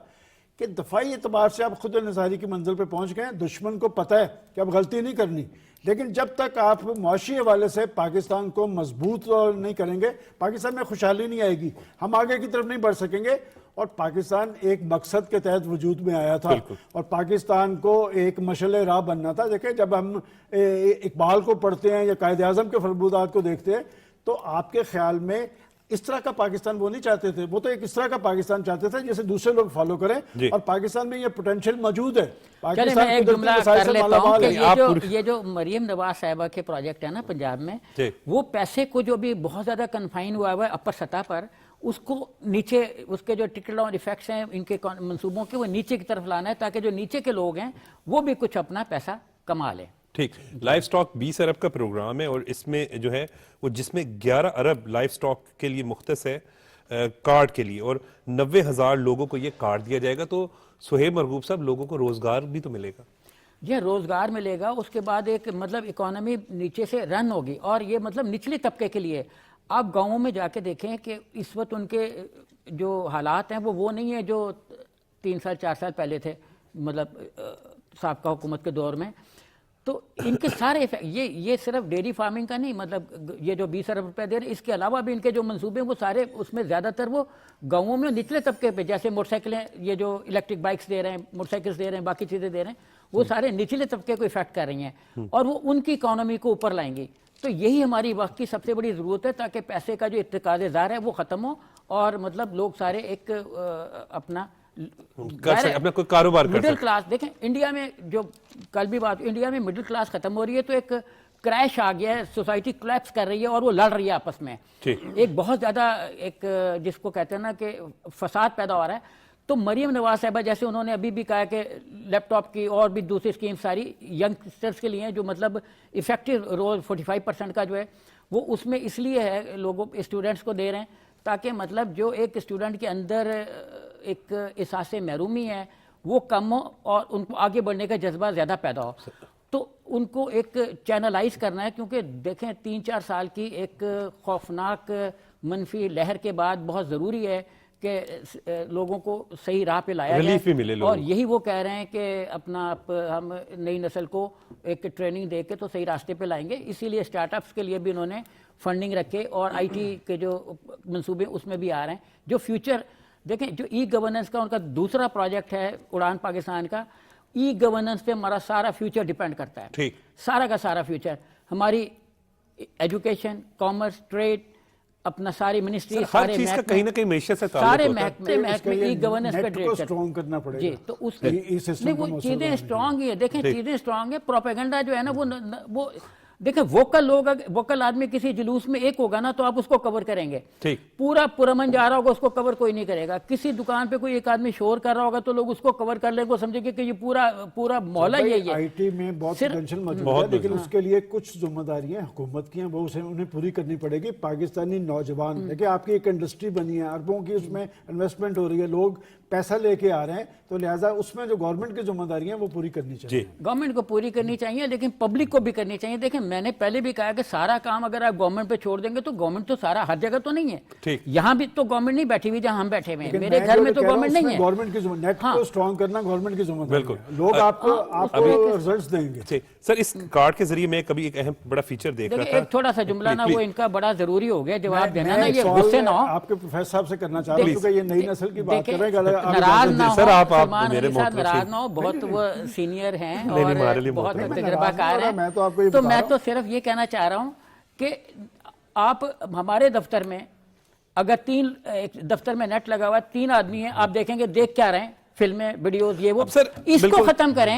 [SPEAKER 2] کہ دفاعی اعتبار سے آپ خود انحصاری کی منزل پہ پہنچ گئے ہیں. دشمن کو پتہ ہے کہ اب غلطی نہیں کرنی, لیکن جب تک آپ معاشی حوالے سے پاکستان کو مضبوط نہیں کریں گے پاکستان میں خوشحالی نہیں آئے گی, ہم آگے کی طرف نہیں بڑھ سکیں گے. اور پاکستان ایک مقصد کے تحت وجود میں آیا تھا اور پاکستان کو ایک مشعل راہ بننا تھا. دیکھیں جب ہم اقبال کو پڑھتے ہیں یا قائد اعظم کے فرمودات کو دیکھتے ہیں تو آپ کے خیال میں اس طرح کا پاکستان وہ نہیں چاہتے تھے, وہ تو ایک اس طرح کا پاکستان چاہتے تھے جسے دوسرے لوگ فالو کریں. اور پاکستان میں یہ پوٹینشیل موجود ہے.
[SPEAKER 3] میں ایک جملہ کر لیتا ہوں کہ یہ جو مریم نواز صاحبہ کے پروجیکٹ ہے نا پنجاب میں, وہ پیسے کو جو بھی بہت زیادہ کنفائن ہوا ہے اپر سطح پر, اس کو نیچے اس کے جو ٹکل ڈاؤن ایفیکٹس ہیں ان کے منصوبوں کے, وہ نیچے کی طرف لانا ہے تاکہ جو نیچے کے لوگ ہیں وہ بھی کچھ اپنا پیسہ کما لیں.
[SPEAKER 1] ٹھیک. لائف سٹاک 20 ارب کا پروگرام ہے اور اس میں جو ہے وہ جس میں 11 ارب لائف سٹاک کے لیے مختص ہے کارڈ کے لیے, اور 90,000 لوگوں کو یہ کارڈ دیا جائے گا. تو سہیب مرغوب صاحب لوگوں کو روزگار بھی تو ملے گا.
[SPEAKER 3] یہ روزگار ملے گا, اس کے بعد ایک مطلب اکانومی نیچے سے رن ہوگی. اور یہ مطلب نچلے طبقے کے لیے آپ گاؤں میں جا کے دیکھیں کہ اس وقت ان کے جو حالات ہیں وہ نہیں ہے جو 3 سال 4 سال پہلے تھے, مطلب سابقہ حکومت کے دور میں. تو ان کے سارے یہ صرف ڈیری فارمنگ کا نہیں، مطلب یہ جو 20 ارب روپے دے رہے ہیں، اس کے علاوہ بھی ان کے جو منصوبے ہیں وہ سارے، اس میں زیادہ تر وہ گاؤں میں نچلے طبقے پہ، جیسے موٹر سائیکلیں، یہ جو الیکٹرک بائکس دے رہے ہیں، موٹر سائیکلس دے رہے ہیں، باقی چیزیں دے رہے ہیں، وہ سارے نچلے طبقے کو افیکٹ کر رہی ہیں اور وہ ان کی اکانومی کو اوپر لائیں گی. تو یہی ہماری وقت کی سب سے بڑی ضرورت ہے، تاکہ پیسے کا جو اتقاض زار ہے وہ ختم ہو اور مطلب لوگ سارے ایک اپنا
[SPEAKER 1] اپنا کوئی کاروبار کر
[SPEAKER 3] مڈل کلاس. دیکھیں انڈیا میں جو کل بھی بات، انڈیا میں مڈل کلاس ختم ہو رہی ہے، تو ایک کریش آ گیا ہے، سوسائٹی کولیپس کر رہی ہے اور وہ لڑ رہی ہے آپس میں. ایک بہت زیادہ ایک جس کو کہتے ہیں نا کہ فساد پیدا ہو رہا ہے. تو مریم نواز صاحبہ جیسے انہوں نے ابھی بھی کہا کہ لیپ ٹاپ کی اور بھی دوسری اسکیم ساری ینگسٹرز کے لیے ہیں، جو مطلب افیکٹو رول 45% کا جو ہے وہ اس میں اس لیے ہے، لوگوں اسٹوڈنٹس کو دے رہے ہیں تاکہ مطلب جو ایک اسٹوڈنٹ کے اندر ایک احساس محرومی ہے وہ کم ہو اور ان کو آگے بڑھنے کا جذبہ زیادہ پیدا ہو. تو ان کو ایک چینلائز کرنا ہے، کیونکہ دیکھیں 3-4 سال کی ایک خوفناک منفی لہر کے بعد بہت ضروری ہے کہ لوگوں کو صحیح راہ پہ لایا جائے. اور یہی وہ کہہ رہے ہیں کہ اپنا ہم نئی نسل کو ایک ٹریننگ دے کے تو صحیح راستے پہ لائیں گے. اسی لیے اسٹارٹ اپس کے لیے بھی انہوں نے فنڈنگ رکھے اور آئی ٹی کے جو منصوبے اس میں بھی آ رہے ہیں. جو فیوچر دیکھیں، جو ای گورننس کا ان کا دوسرا پروجیکٹ ہے اڑان پاکستان کا، ای گورننس پہ ہمارا سارا فیوچر ڈیپینڈ کرتا ہے. سارا کا سارا فیوچر، ہماری ایجوکیشن، کامرس، ٹریڈ، اپنا ساری منسٹری، سارے
[SPEAKER 1] کہیں نہ کہیں معیشت سے
[SPEAKER 3] سارے محکمے ای گورننس پہ ٹریڈ
[SPEAKER 2] اسٹرانگ کرنا پڑے گا.
[SPEAKER 3] جی، تو اس میں وہ چیزیں اسٹرانگ ہی ہے. دیکھیں چیزیں اسٹرانگ ہے. پروپیگنڈا جو ہے نا وہ دیکھیں ووکل آدمی کسی جلوس میں ایک ہوگا نا تو آپ اس کو کور کریں گے. پورا پرامن جا رہا ہوگا اس کو کور کوئی نہیں کرے گا. کسی دکان پہ کوئی ایک آدمی شور کر رہا ہوگا تو لوگ اس کو کور کر لیں گے، سمجھیں گے کہ یہ پورا محلہ یہی ہے.
[SPEAKER 2] آئی ٹی میں بہت پوٹینشیل موجود ہے، لیکن اس کے لیے کچھ ذمہ داریاں حکومت کی ہیں، وہ انہیں پوری کرنی پڑے گی. پاکستانی نوجوان دیکھیں، آپ کی ایک انڈسٹری بنی ہے، اربوں کی اس میں انویسٹمنٹ ہو رہی ہے، لوگ پیسہ لے کے آ رہے ہیں، تو لہٰذا اس میں جو گورنمنٹ کی ذمہ داریاں وہ پوری کرنی چاہیے.
[SPEAKER 3] گورنمنٹ کو پوری کرنی چاہیے، لیکن پبلک کو بھی کرنی چاہیے. دیکھیں میں نے پہلے بھی کہا کہ سارا کام اگر آپ گورنمنٹ پہ چھوڑ دیں گے تو گورنمنٹ تو سارا ہر جگہ تو نہیں ہے. یہاں بھی تو گورنمنٹ نہیں بیٹھی ہوئی جہاں ہم بیٹھے ہوئے ہیں. میرے گھر میں تو گورنمنٹ نہیں ہے.
[SPEAKER 2] گورنمنٹ کی نیٹ کو اسٹرانگ کرنا گورنمنٹ کی ذمہ داری ہے. لوگ آپ کو رزلٹس دیں گے.
[SPEAKER 1] سر اس کارڈ کے ذریعے میں کبھی ایک اہم بڑا فیچر دیکھ رہا تھا.
[SPEAKER 3] ایک تھوڑا سا جملہ نا وہ ان کا بڑا ضروری ہو گیا جواب دینا نا، یہ غصے نہ ہو.
[SPEAKER 2] آپ کے پروفیسر صاحب سے کرنا چاہ رہا ہوں کیونکہ یہ نئی نسل کی بات کر رہے ہیں.
[SPEAKER 3] ناراض نہ ہو سلمان غنی صاحب، ناراض نہ ہو، بہت وہ سینئر ہیں اور بہت تجربہ کار ہیں. تو میں تو صرف یہ کہنا چاہ رہا ہوں کہ آپ ہمارے دفتر میں اگر 3 دفتر میں نیٹ لگا ہوا 3 آدمی ہیں، آپ دیکھیں گے دیکھ کیا رہے ہیں، فلمیں، ویڈیوز، یہ وہ. اس کو ختم کریں،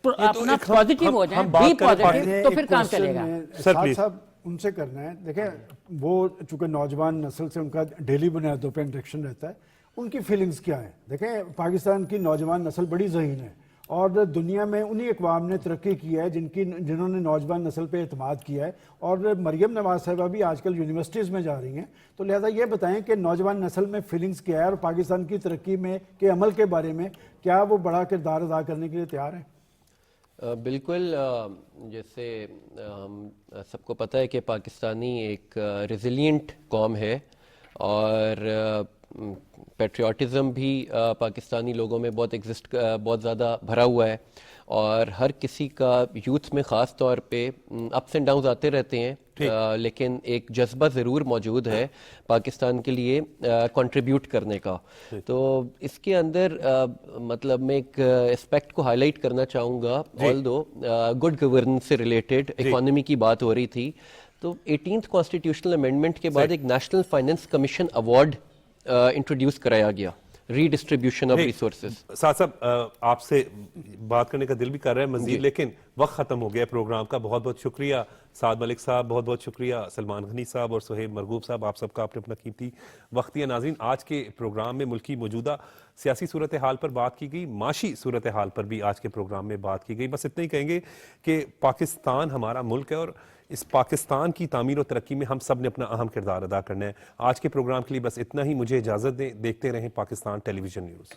[SPEAKER 3] اپنا پازیٹیو ہو جائیں، بی پازیٹیو، تو پھر کام چلے گا.
[SPEAKER 2] صاحب ان سے کرنا ہے. دیکھیں وہ چونکہ نوجوان نسل سے ان کا ڈیلی بنیادوں پہ انٹریکشن رہتا ہے، ان کی فیلنگز کیا ہیں. دیکھیں پاکستان کی نوجوان نسل بڑی ذہین ہے اور دنیا میں انہی اقوام نے ترقی کی ہے جنہوں نے نوجوان نسل پہ اعتماد کیا ہے. اور مریم نواز صاحبہ بھی آج کل یونیورسٹیز میں جا رہی ہیں. تو لہذا یہ بتائیں کہ نوجوان نسل میں فیلنگز کیا ہے اور پاکستان کی ترقی میں کے عمل کے بارے میں کیا وہ بڑا کردار ادا کرنے کے لیے تیار ہیں؟
[SPEAKER 4] بالکل. جیسے سب کو پتہ ہے کہ پاکستانی ایک ریزیلینٹ قوم ہے اور پیٹریوٹزم بھی پاکستانی لوگوں میں بہت زیادہ بھرا ہوا ہے اور ہر کسی کا یوتھ میں خاص طور پہ اپس اینڈ ڈاؤنز آتے رہتے ہیں، لیکن ایک جذبہ ضرور موجود ہے پاکستان کے لیے کنٹریبیوٹ کرنے کا. تو اس کے اندر مطلب میں ایک اسپیکٹ کو ہائی لائٹ کرنا چاہوں گا. آلدو گڈ گورننس سے ریلیٹڈ اکانومی کی بات ہو رہی تھی، تو 18th کانسٹیٹیوشنل امینڈمنٹ کے بعد ایک national finance commission award introduce کرایا گیا، ری ڈسٹریبیوشن آف ریسورسز.
[SPEAKER 1] صاحب آپ سے بات کرنے کا دل بھی کر رہا ہے مزید، لیکن وقت ختم ہو گیا پروگرام کا. بہت بہت شکریہ سعد ملک صاحب، بہت بہت شکریہ سلمان غنی صاحب اور سہیب مرغوب صاحب، آپ سب کا آپ نے اپنا قیمتی وقت دیا. ناظرین، آج کے پروگرام میں ملکی موجودہ سیاسی صورتحال پر بات کی گئی، معاشی صورتحال پر بھی آج کے پروگرام میں بات کی گئی. بس اتنا ہی کہیں گے کہ پاکستان ہمارا ملک ہے اور اس پاکستان کی تعمیر و ترقی میں ہم سب نے اپنا اہم کردار ادا کرنا ہے. آج کے پروگرام کے لیے بس اتنا ہی. مجھے اجازت دیں. دیکھتے رہیں پاکستان ٹیلی ویژن نیوز.